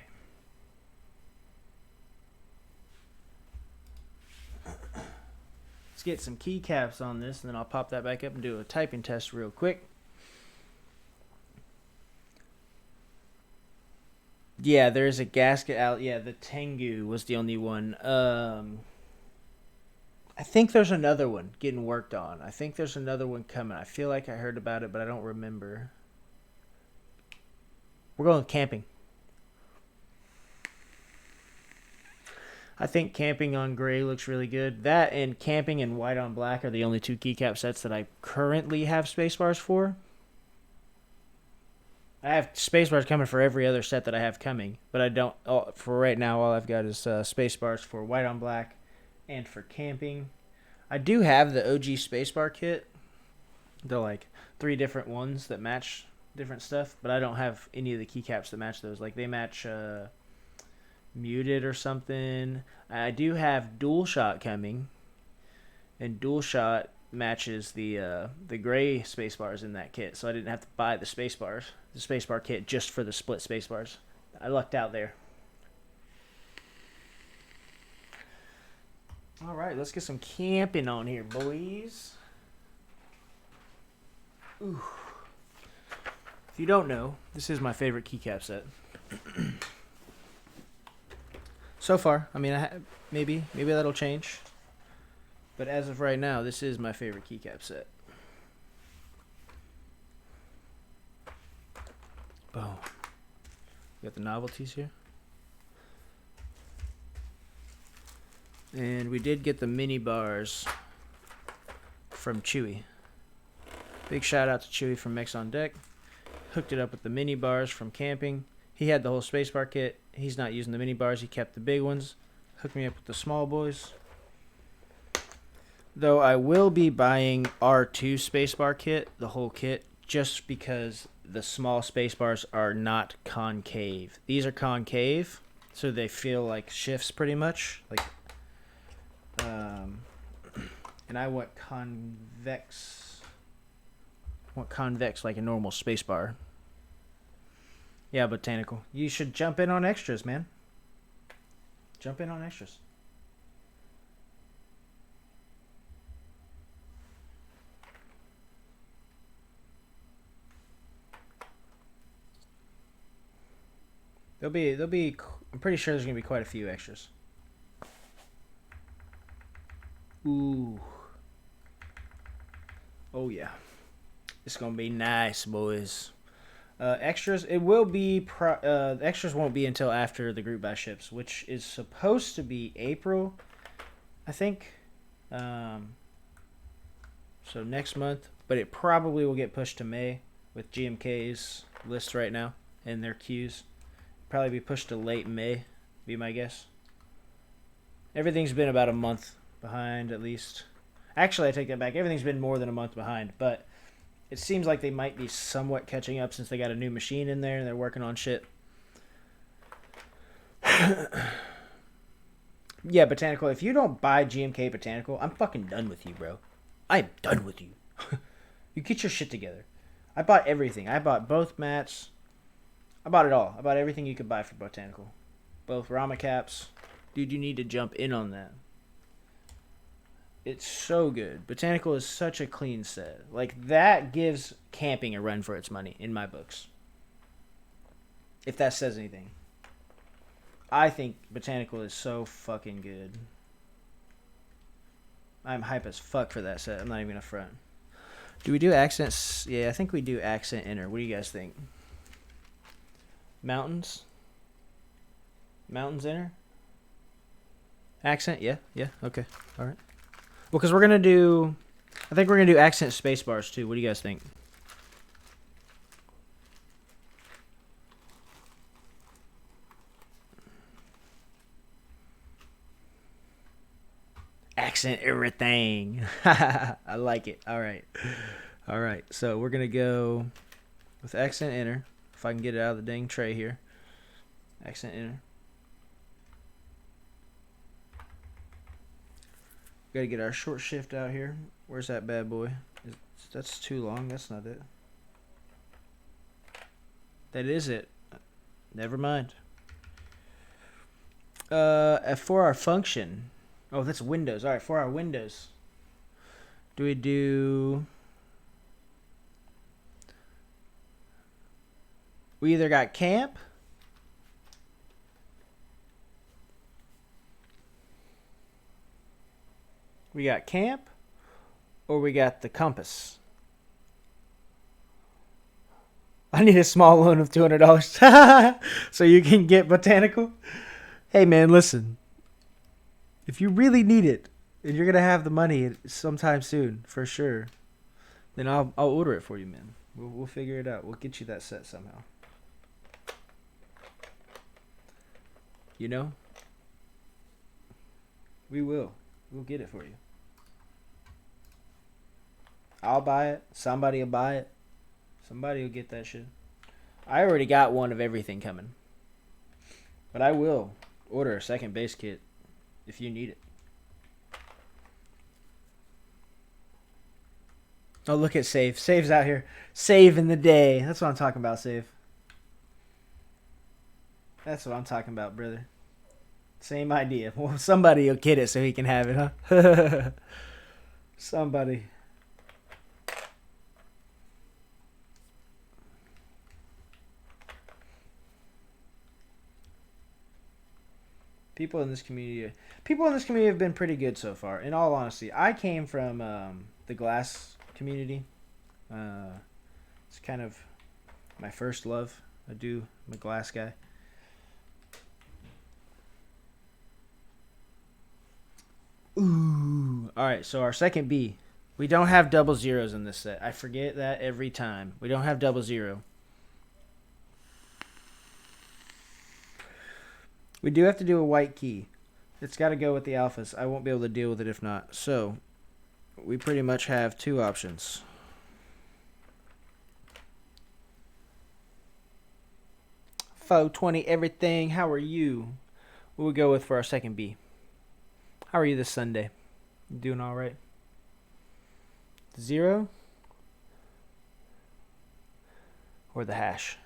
Let's get some keycaps on this, and then I'll pop that back up and do a typing test real quick. Yeah, there's a gasket out. Yeah, the Tengu was the only one. I think there's another one getting worked on. I think there's another one coming. I feel like I heard about it, but I don't remember. We're going camping. I think camping on gray looks really good. That and camping in white on black are the only 2 keycap sets that I currently have spacebars for. I have spacebars coming for every other set that I have coming, but I don't. For right now, all I've got is spacebars for white on black and for camping. I do have the OG spacebar kit. They're like 3 different ones that match different stuff, but I don't have any of the keycaps that match those. Like they match muted or something. I do have dual shot coming, and dual shot matches the gray spacebars in that kit, so I didn't have to buy the spacebar kit just for the split spacebars. I lucked out there. All right, let's get some camping on here, boys. Ooh. If you don't know, this is my favorite keycap set. So far, I mean, maybe that'll change. But as of right now, this is my favorite keycap set. Boom. Got the novelties here. And we did get the mini bars from Chewy. Big shout out to Chewy from Mex on Deck. Hooked it up with the mini bars from camping. He had the whole spacebar kit. He's not using the mini bars. He kept the big ones. Hooked me up with the small boys. Though I will be buying R2 spacebar kit, the whole kit, just because the small space bars are not concave. These are concave, so they feel like shifts pretty much. Like, and I want convex. Like a normal space bar. Yeah, Botanical. You should jump in on extras, man. Jump in on extras. There'll be. I'm pretty sure there's gonna be quite a few extras. Ooh. Oh yeah. It's gonna be nice, boys. Extras. It will be. The extras won't be until after the group buy ships, which is supposed to be April, I think. So next month, but it probably will get pushed to May with GMK's list right now and their queues. Probably be pushed to late May, be my guess. Everything's been about a month behind at least. Actually, I take that back. Everything's been more than a month behind, but it seems like they might be somewhat catching up since they got a new machine in there and they're working on shit. Yeah, Botanical, if you don't buy GMK Botanical, I'm fucking done with you, bro. I'm done with you. You get your shit together. I bought everything. I bought both mats. I bought it all. I bought everything you could buy for Botanical. Both Rama caps. Dude, you need to jump in on that. It's so good. Botanical is such a clean set. Like, that gives camping a run for its money, in my books. If that says anything. I think Botanical is so fucking good. I'm hype as fuck for that set. I'm not even gonna front. Do we do accents? Yeah, I think we do accent inner. What do you guys think? Mountains? Mountains inner? Accent? Yeah, okay. Alright. Well, because we're going to do... I think we're going to do accent space bars, too. What do you guys think? Accent everything. I like it. Alright. Alright, so we're going to go with accent inner. If I can get it out of the dang tray here. Accent inner. Gotta get our short shift out here. Where's that bad boy? That's too long. That's not it. That is it. Never mind. For our function. Oh, that's windows. Alright, for our windows. Do we do... We either got camp. We got camp. Or we got the compass. I need a small loan of $200. So you can get Botanical. Hey man, listen. If you really need it, and you're going to have the money sometime soon, for sure, then I'll order it for you, man. We'll figure it out. We'll get you that set somehow. You know? We will. We'll get it for you. I'll buy it. Somebody will buy it. Somebody will get that shit. I already got one of everything coming. But I will order a second base kit if you need it. Oh, look at Save. Save's out here. Saving the day. That's what I'm talking about, Save. That's what I'm talking about, brother. Same idea. Well, somebody will get it so he can have it, huh? Somebody. People in this community have been pretty good so far. In all honesty, I came from the glass community. It's kind of my first love. I'm a glass guy. Ooh. All right, so our second B. We don't have double zeros in this set. I forget that every time. We don't have double zero. We do have to do a white key. It's got to go with the alphas. I won't be able to deal with it if not. So, we pretty much have two options. Faux 20 everything. How are you? What we go with for our second B? How are you this Sunday? You doing all right? 0 or the hash?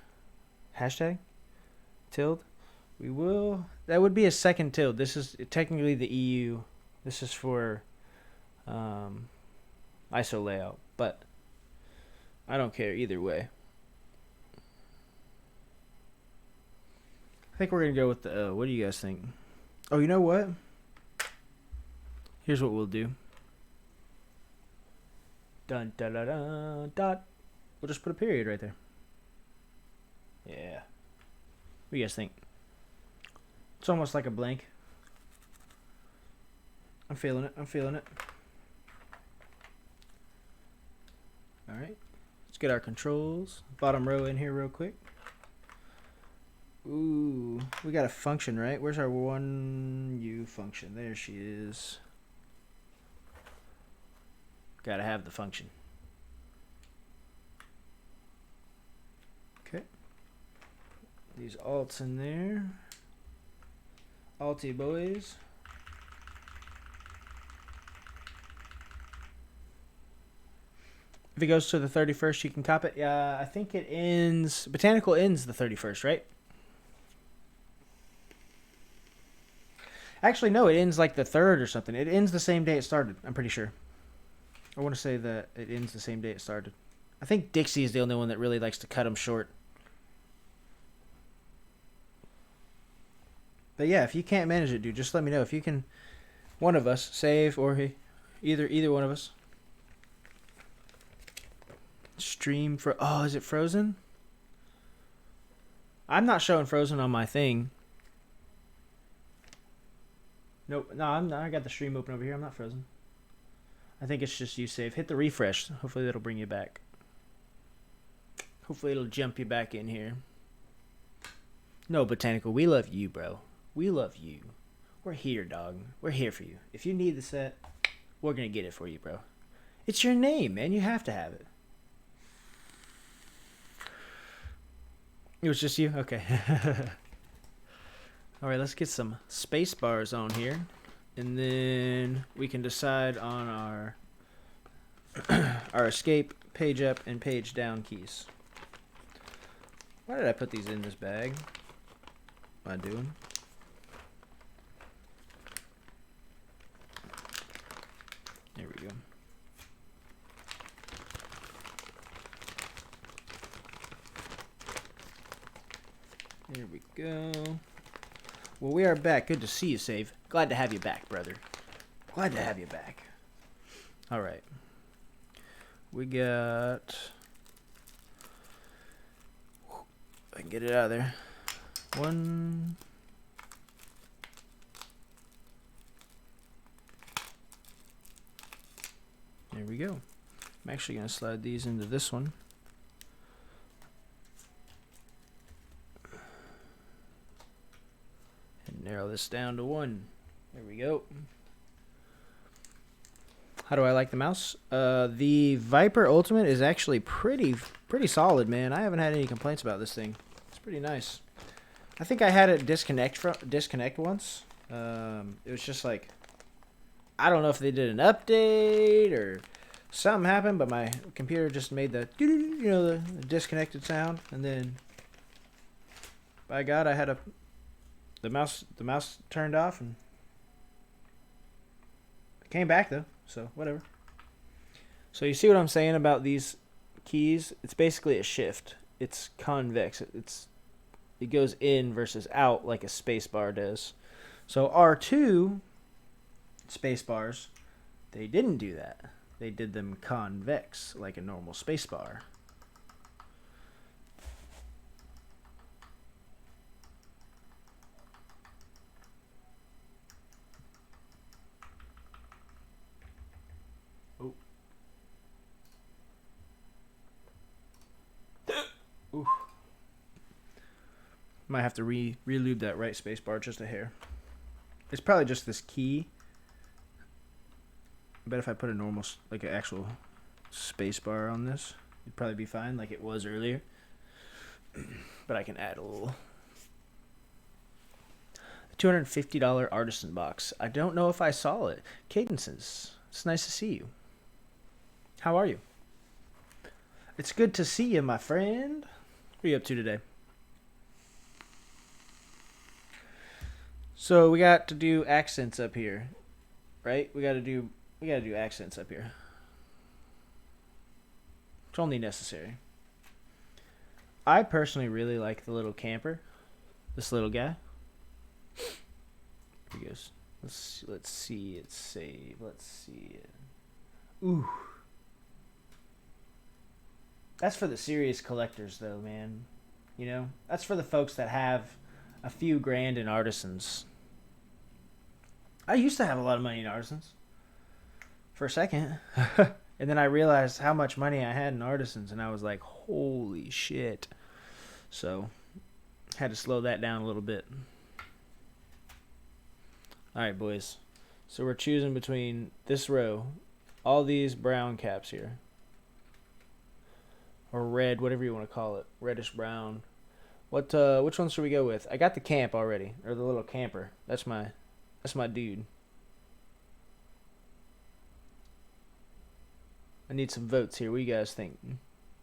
Hashtag? Tilde? We will. That would be a second tilde. This is technically the EU. This is for ISO layout, but I don't care either way. I think we're going to go with the O. What do you guys think? Oh, you know what? Here's what we'll do. Dun, da, da, da, dot. We'll just put a period right there. Yeah. What do you guys think? It's almost like a blank. I'm feeling it. I'm feeling it. All right. Let's get our controls. Bottom row in here real quick. Ooh, we got a function, right? Where's our 1U function? There she is. Gotta have the function. Okay. These alts in there. Alty boys. If it goes to the 31st, you can cop it. Yeah, I think it ends. Botanical ends the 31st, right? Actually, no, it ends like the 3rd or something. It ends the same day it started, I'm pretty sure. I want to say that it ends the same day it started. I think Dixie is the only one that really likes to cut them short. But yeah, if you can't manage it, dude, just let me know. If you can, one of us, save, or either one of us. Stream for, oh, is it frozen? I'm not showing frozen on my thing. Nope, no, I'm not. I got the stream open over here. I'm not frozen. I think it's just you save. Hit the refresh. Hopefully that'll bring you back. Hopefully it'll jump you back in here. No, Botanical, we love you, bro. We love you. We're here, dog. We're here for you. If you need the set, we're going to get it for you, bro. It's your name, man. You have to have it. It was just you? Okay. All right, let's get some space bars on here. And then we can decide on our escape, page up, and page down keys. Why did I put these in this bag? What am I doing? There we go. There we go. Well, we are back. Good to see you, Save. Glad to have you back, brother. Glad to have you back. All right. We got... I can get it out of there. 1... There we go. I'm actually going to slide these into this one. And narrow this down to 1. There we go. How do I like the mouse? The Viper Ultimate is actually pretty solid, man. I haven't had any complaints about this thing. It's pretty nice. I think I had it disconnect once. It was just like, I don't know if they did an update or something happened, but my computer just made the, you know, the disconnected sound, and then by God, I had the mouse turned off, and it came back though. So whatever. So you see what I'm saying about these keys? It's basically a shift. It's convex. It goes in versus out like a space bar does. So R2 space bars, they didn't do that. They did them convex like a normal space bar. Might have to re-lube that right space bar just a hair. It's probably just this key. I bet if I put a normal, like an actual space bar on this, it'd probably be fine like it was earlier. But I can add a little. $250 artisan box. I don't know if I saw it. Cadences, it's nice to see you. How are you? It's good to see you, my friend. What are you up to today? So we got to do accents up here, right? We gotta do accents up here. It's only necessary. I personally really like the little camper. This little guy. Here he goes. Let's see it save. Let's see it. Ooh. That's for the serious collectors though, man. You know? That's for the folks that have a few grand in artisans. I used to have a lot of money in artisans. For a second. And then I realized how much money I had in artisans, and I was like, holy shit. So, had to slow that down a little bit. Alright, boys. So we're choosing between this row, all these brown caps here. Or red, whatever you want to call it. Reddish brown. Which one should we go with? I got the camp already, or the little camper. That's my dude. I need some votes here. What do you guys think?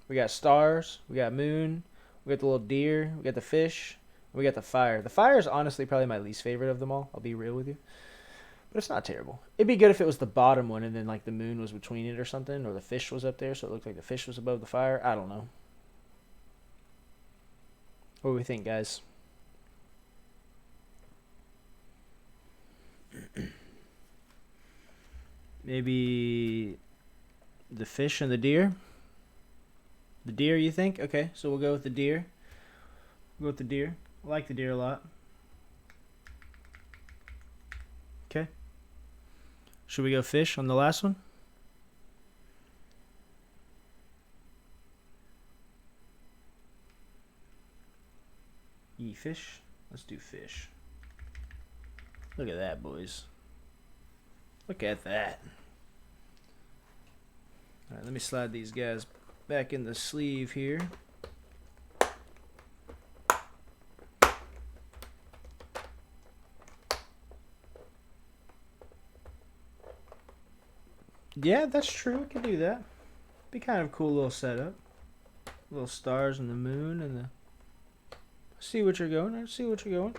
We got stars, we got moon, we got the little deer, we got the fish, we got the fire. The fire is honestly probably my least favorite of them all. I'll be real with you. But it's not terrible. It'd be good if it was the bottom one and then like the moon was between it or something, or the fish was up there so it looked like the fish was above the fire. I don't know. What do we think, guys? Maybe the fish and the deer? The deer, you think? Okay, so we'll go with the deer. We'll go with the deer. I like the deer a lot. Okay. Should we go fish on the last one? Fish? Let's do fish. Look at that, boys. Look at that. Alright, let me slide these guys back in the sleeve here. Yeah, that's true. We could do that. Be kind of a cool little setup. Little stars and the moon and the... See what you're going. I see what you're going.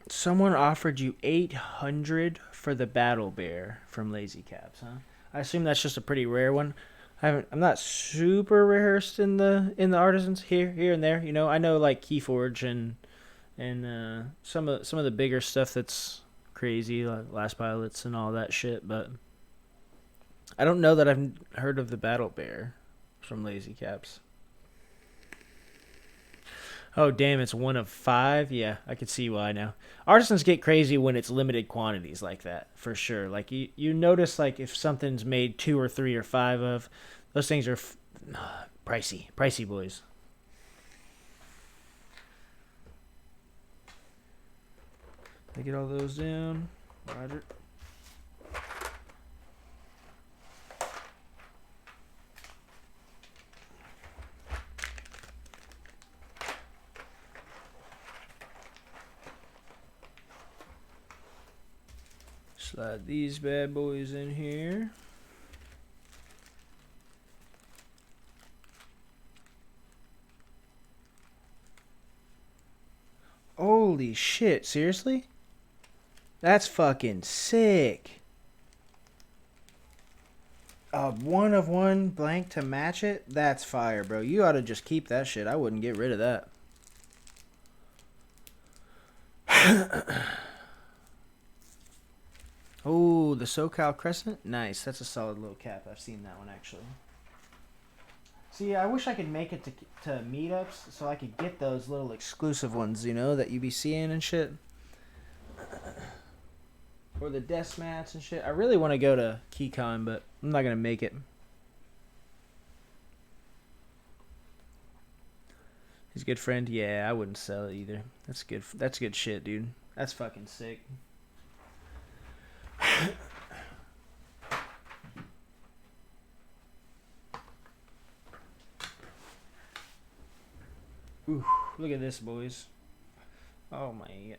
Someone offered you $800 for the battle bear from Lazy Caps, huh? I assume that's just a pretty rare one. I'm not super rehearsed in the artisans here and there. You know, I know like Keyforge and some of the bigger stuff that's crazy, like Last Pilots and all that shit, but I don't know that I've heard of the battle bear from Lazy Caps. Oh, damn, it's 1 of 5? Yeah, I can see why now. Artisans get crazy when it's limited quantities like that, for sure. Like, you notice, like, if something's made 2 or 3 or 5 of, those things are pricey. Pricey, boys. I get all those down. Roger. Slide these bad boys in here. Holy shit, seriously? That's fucking sick. A 1 of 1 blank to match it? That's fire, bro. You ought to just keep that shit. I wouldn't get rid of that. Oh, the SoCal Crescent? Nice. That's a solid little cap. I've seen that one, actually. See, I wish I could make it to meetups so I could get those little exclusive ones, you know, that you be seeing and shit. Or the desk mats and shit. I really want to go to KeyCon, but I'm not going to make it. His good friend. Yeah, I wouldn't sell it either. That's good. That's good shit, dude. That's fucking sick. Ooh, look at this, boys. Oh my god.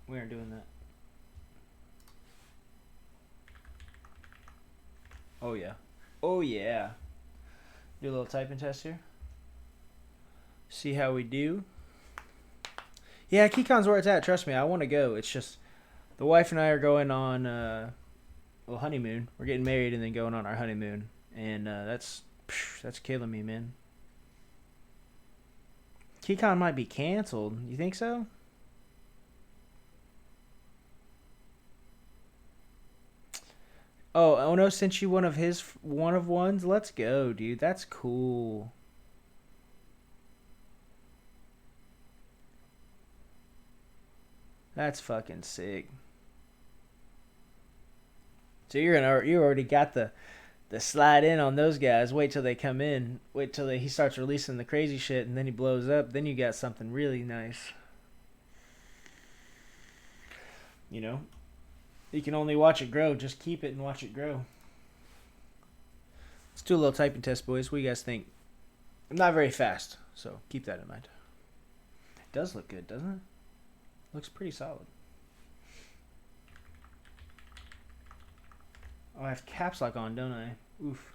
We aren't doing that. Oh yeah. Oh yeah. Do a little typing test here. See how we do. Yeah, KeyCon's where it's at. Trust me, I want to go. It's just the wife and I are going on honeymoon. We're getting married and then going on our honeymoon, and that's killing me, man. KeyCon might be canceled. You think so? Oh, Ono sent you one of his ones. Let's go, dude. That's cool. That's fucking sick. So you already got the slide in on those guys. Wait till they come in. Wait till he starts releasing the crazy shit, and then he blows up. Then you got something really nice. You know, you can only watch it grow. Just keep it and watch it grow. Let's do a little typing test, boys. What do you guys think? I'm not very fast, so keep that in mind. It does look good, doesn't it? Looks pretty solid. Oh, I have caps lock on, don't I? Oof.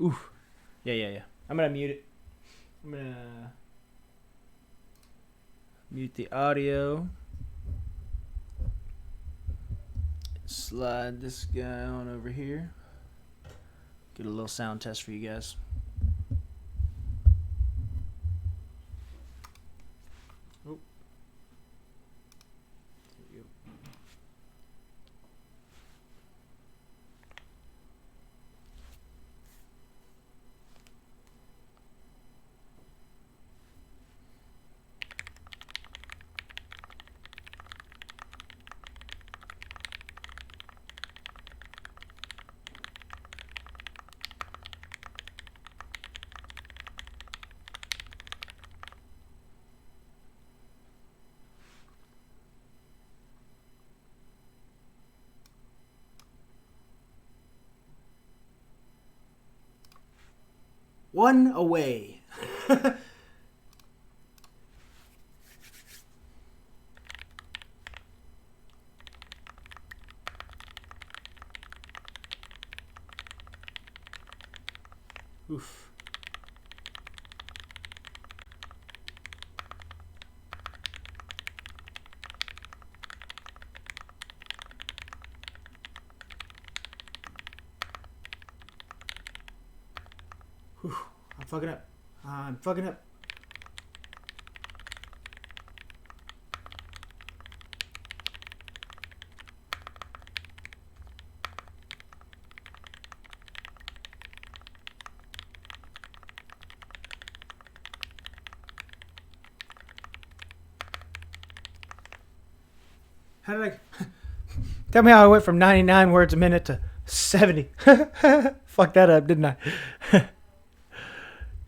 Oof. Yeah. I'm gonna mute it. I'm gonna mute the audio. Slide this guy on over here. Get a little sound test for you guys. Oh. There you go. One away. Oof. Whew. I'm fucking up. I'm fucking up. How did I... Tell me how I went from 99 words a minute to 70. Fucked that up, didn't I?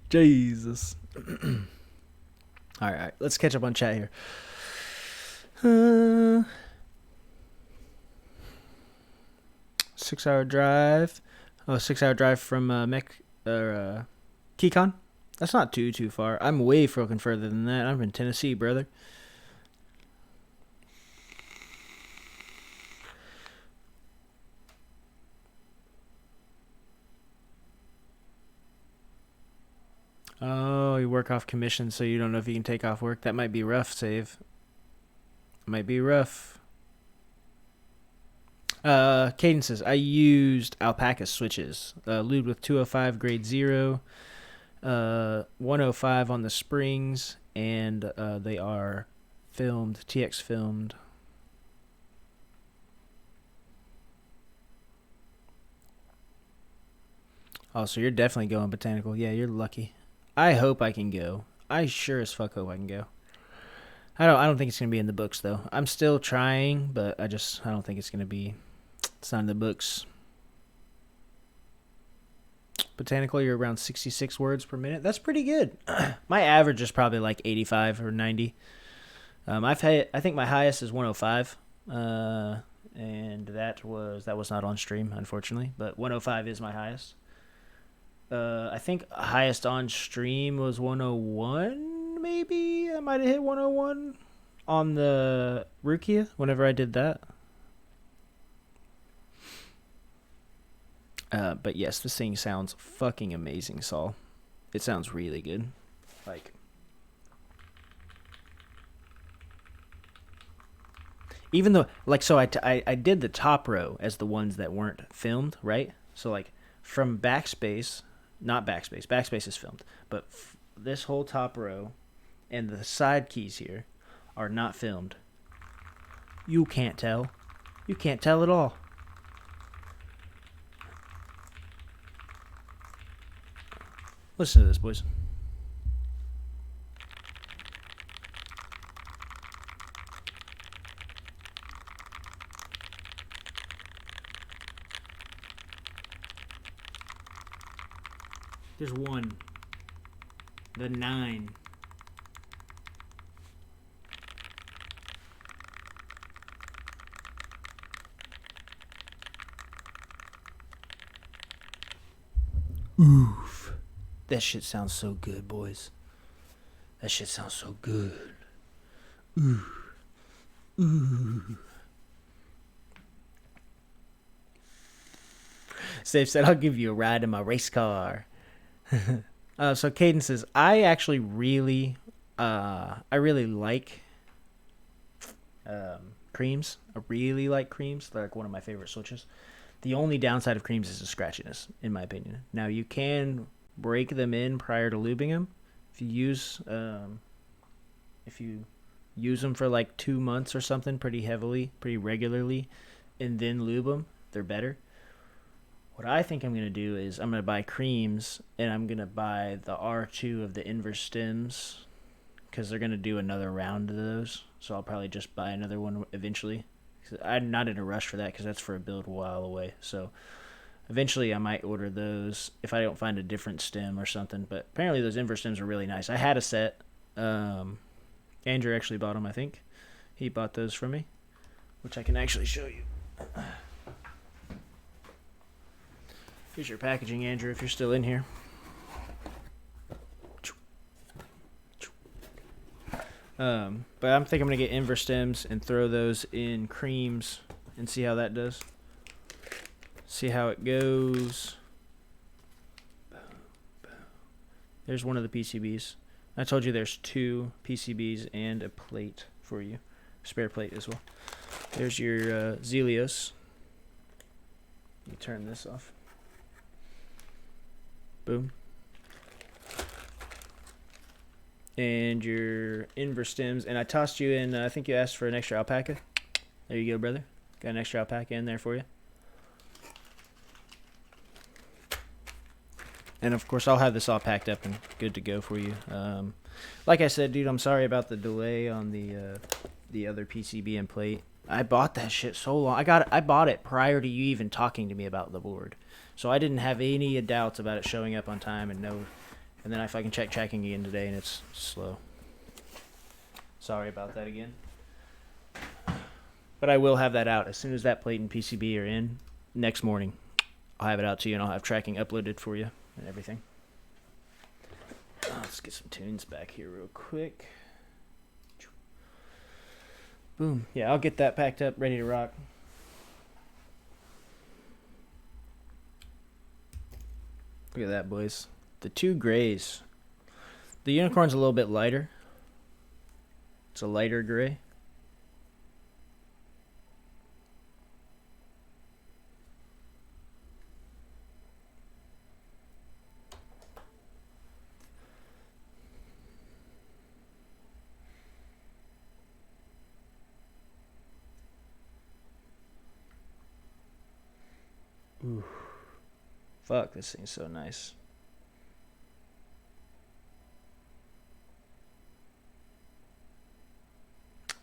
Jesus. All right. Let's catch up on chat here. 6 hour drive. Oh, 6 hour drive from KeyCon. That's not too far. I'm way fucking further than that. I'm in Tennessee, brother. Oh, you work off commission, so you don't know if you can take off work. That might be rough, Save. Might be rough. Cadences. I used alpaca switches. Lubed with 205 grade 0. 105 on the springs, and they are filmed, TX filmed. Oh, so you're definitely going botanical. Yeah, you're lucky. I hope I can go. I sure as fuck hope I can go. I don't think it's gonna be in the books though. I'm still trying, but I don't think it's gonna be. It's not in the books. Botanical, you're around 66 words per minute. That's pretty good. My average is probably like 85 or 90. I think my highest is 105, and that was not on stream, unfortunately. But 105 is my highest. I think highest on stream was 101. Maybe I might have hit 101 on the Rukia whenever I did that. But yes, this thing sounds fucking amazing, Saul. It sounds really good. Like, even though, like, so I did the top row as the ones that weren't filmed, right? So, like, from backspace, not backspace, backspace is filmed, but this whole top row and the side keys here are not filmed. You can't tell. You can't tell at all. Listen to this, boys. There's one. The 9. Oof. That shit sounds so good, boys. That shit sounds so good. Ooh. Ooh. Safe said, I'll give you a ride in my race car. So Caden says, I really like creams. I really like creams. They're like one of my favorite switches. The only downside of creams is the scratchiness, in my opinion. Now, you can break them in prior to lubing them. If you use them for like 2 months or something pretty heavily, pretty regularly, and then lube them, they're better. What I think I'm going to do is I'm going to buy creams, and I'm going to buy the R2 of the inverse stems, because they're going to do another round of those. So I'll probably just buy another one eventually. I'm not in a rush for that, because that's for a build a while away. So eventually I might order those if I don't find a different stem or something. But apparently those inverse stems are really nice. I had a set. Andrew actually bought them, I think. He bought those from me, which I can actually show you. Here's your packaging, Andrew, if you're still in here. But I'm thinking I'm going to get inverse stems and throw those in creams and see how that does. See how it goes. There's one of the PCBs. I told you there's 2 PCBs and a plate for you. Spare plate as well. There's your Zelios. Let me turn this off. Boom. And your inverse stems. And I tossed you in, I think you asked for an extra alpaca. There you go, brother. Got an extra alpaca in there for you. And of course, I'll have this all packed up and good to go for you. Like I said, dude, I'm sorry about the delay on the other PCB and plate. I bought that shit so long. I bought it prior to you even talking to me about the board. So I didn't have any doubts about it showing up on time and then I fucking check tracking again today and it's slow. Sorry about that again. But I will have that out as soon as that plate and PCB are in next morning. I'll have it out to you and I'll have tracking uploaded for you and everything. Let's get some tunes back here real quick. Boom. Yeah, I'll get that packed up, ready to rock. Look at that, boys. The 2 grays. The unicorn's a little bit lighter. It's a lighter gray. Ooh. Fuck, this thing's so nice.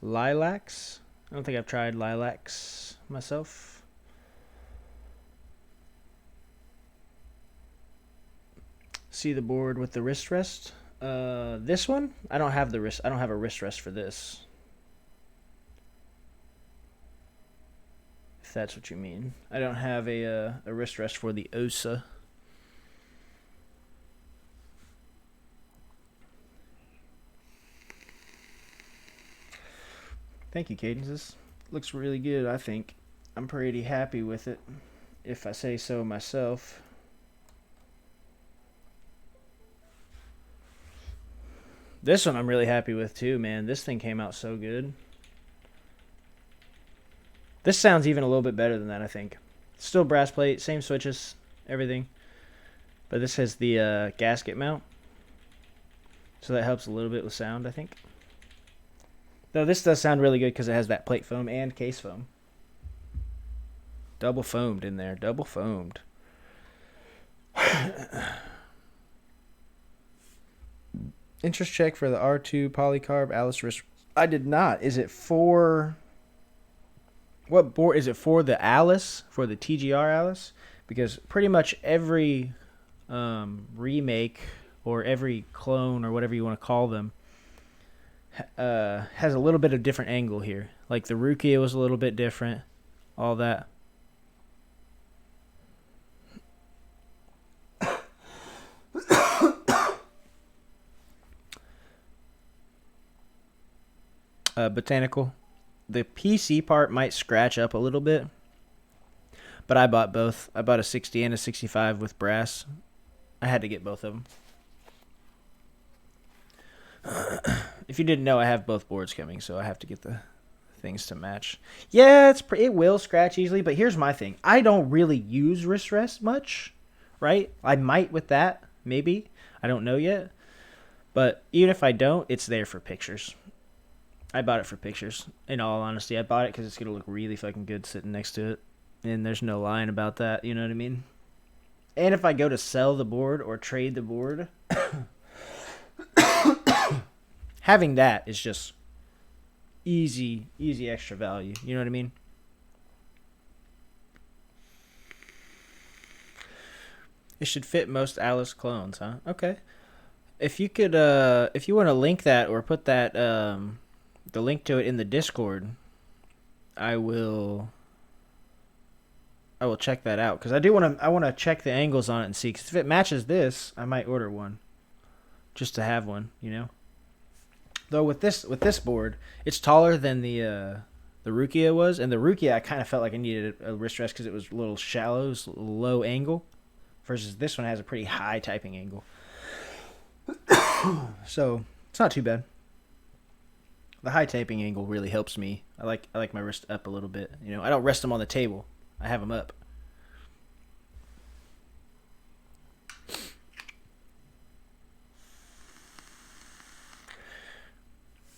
Lilacs. I don't think I've tried lilacs myself. See the board with the wrist rest. This one, I don't have the wrist. I don't have a wrist rest for this. If that's what you mean, I don't have a wrist rest for the OSA. Thank you, Cadence. This looks really good, I think. I'm pretty happy with it, if I say so myself. This one I'm really happy with too, man. This thing came out so good. This sounds even a little bit better than that, I think. Still brass plate, same switches, everything. But this has the gasket mount. So that helps a little bit with sound, I think. Though this does sound really good because it has that plate foam and case foam. Double foamed in there. Double foamed. Interest check for the R2 polycarb Alice wrist. I did not. Is it for... What board? Is it for the Alice? For the TGR Alice? Because pretty much every remake or every clone or whatever you want to call them has a little bit of different angle here. Like the Rukia was a little bit different. All that. Botanical. The PC part might scratch up a little bit, but I bought both. I bought a 60 and a 65 with brass. I had to get both of them. If you didn't know, I have both boards coming, so I have to get the things to match. Yeah, it will scratch easily, but here's my thing. I don't really use wrist rest much, right? I might with that, maybe. I don't know yet. But even if I don't, it's there for pictures. I bought it for pictures. In all honesty, I bought it because it's going to look really fucking good sitting next to it. And there's no lying about that, you know what I mean? And if I go to sell the board or trade the board, having that is just easy extra value. You know what I mean? It should fit most Alice clones, huh? Okay. If you could, if you want to link that or put that, the link to it in the Discord, I will check that out because I want to check the angles on it and see. Because if it matches this, I might order one, just to have one, you know. Though with this board, it's taller than the Rukia was, and the Rukia I kind of felt like I needed a wrist rest because it was a little shallow, it was a low angle, versus this one has a pretty high typing angle. So it's not too bad. The high typing angle really helps me. I like my wrist up a little bit. You know, I don't rest them on the table. I have them up.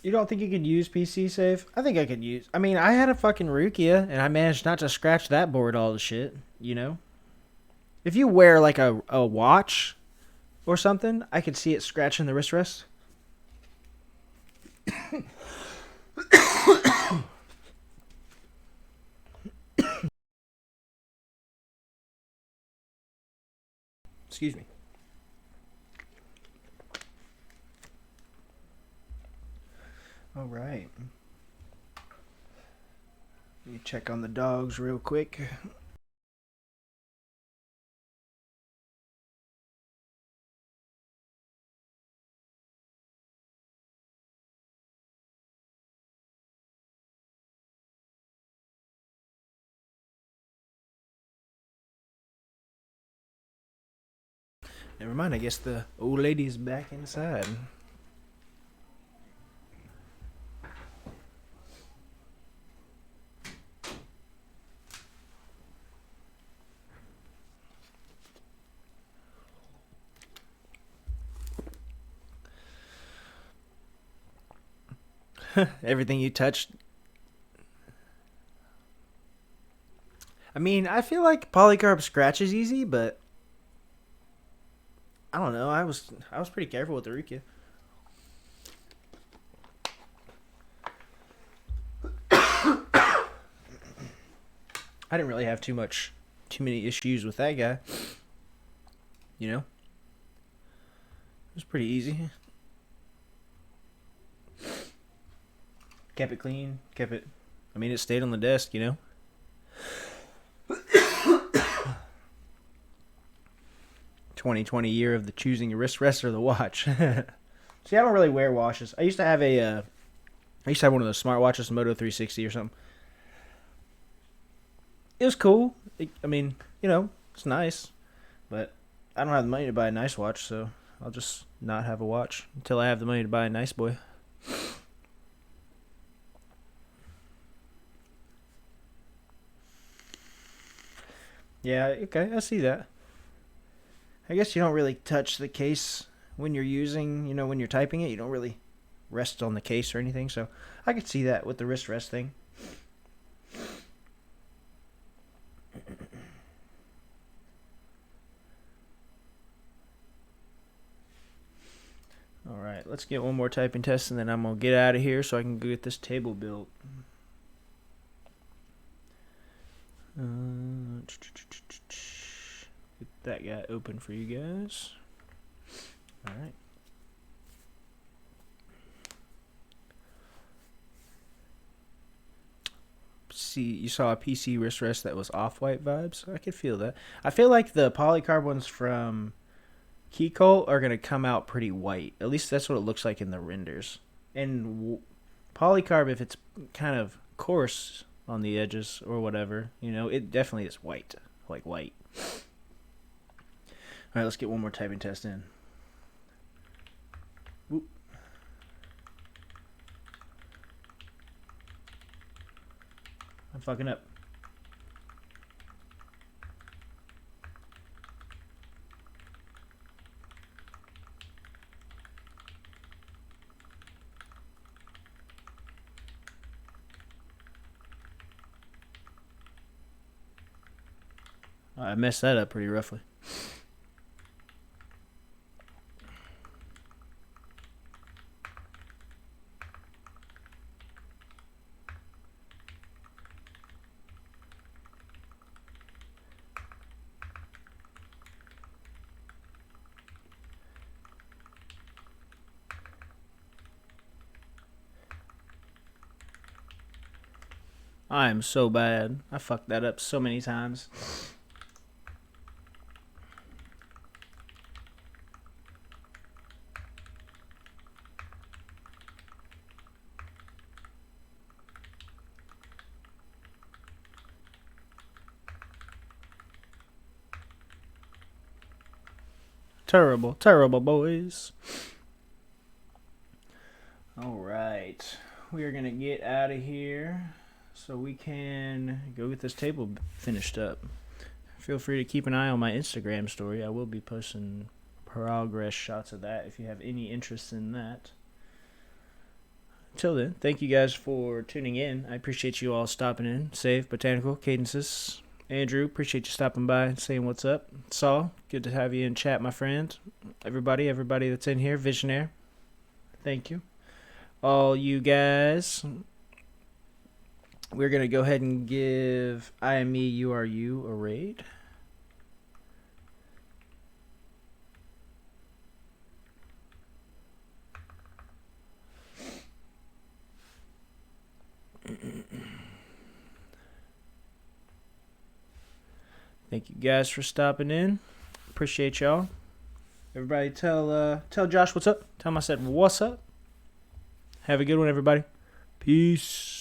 You don't think you could use PC save? I think I could use. I mean, I had a fucking Rukia, and I managed not to scratch that board all the shit. You know, if you wear like a watch or something, I could see it scratching the wrist rest. Excuse me. All right. Let me check on the dogs real quick. Never mind, I guess the old lady's back inside. Everything you touched. I mean, I feel like polycarb scratch is easy, but I don't know. I was pretty careful with the Rukia. I didn't really have too many issues with that guy. You know, it was pretty easy. Kept it clean. I mean, it stayed on the desk. 2020 year of the choosing your wrist rest or the watch. See, I don't really wear watches. I used to have one of those smart watches, Moto 360 or something. It was cool. It's nice, but I don't have the money to buy a nice watch, so I'll just not have a watch until I have the money to buy a nice boy. Yeah, okay, I see that. I guess you don't really touch the case when you're when you're typing it. You don't really rest on the case or anything, so I could see that with the wrist rest thing. Alright, let's get one more typing test and then I'm going to get out of here so I can go get this table built. Get that guy open for you guys. Alright. See, you saw a PC wrist rest that was off-white vibes. I could feel that. I feel like the polycarb ones from Keycolt are going to come out pretty white. At least that's what it looks like in the renders. And polycarb, if it's kind of coarse on the edges or whatever, it definitely is white. Like white. Alright, let's get one more typing test in. Whoop. I'm fucking up. I messed that up pretty roughly. I am so bad. I fucked that up so many times. Terrible, terrible, boys. Alright. We are going to get out of here so we can go get this table finished up. Feel free to keep an eye on my Instagram story. I will be posting progress shots of that if you have any interest in that. Until then, thank you guys for tuning in. I appreciate you all stopping in. Save, Botanical, Cadences. Andrew, appreciate you stopping by and saying what's up. Saul, good to have you in chat, my friend. Everybody that's in here, Visionaire, thank you. All you guys, we're going to go ahead and give I Am Me, You Are You a raid. Thank you guys for stopping in. Appreciate y'all. Everybody tell Josh what's up. Tell him I said what's up. Have a good one, everybody. Peace.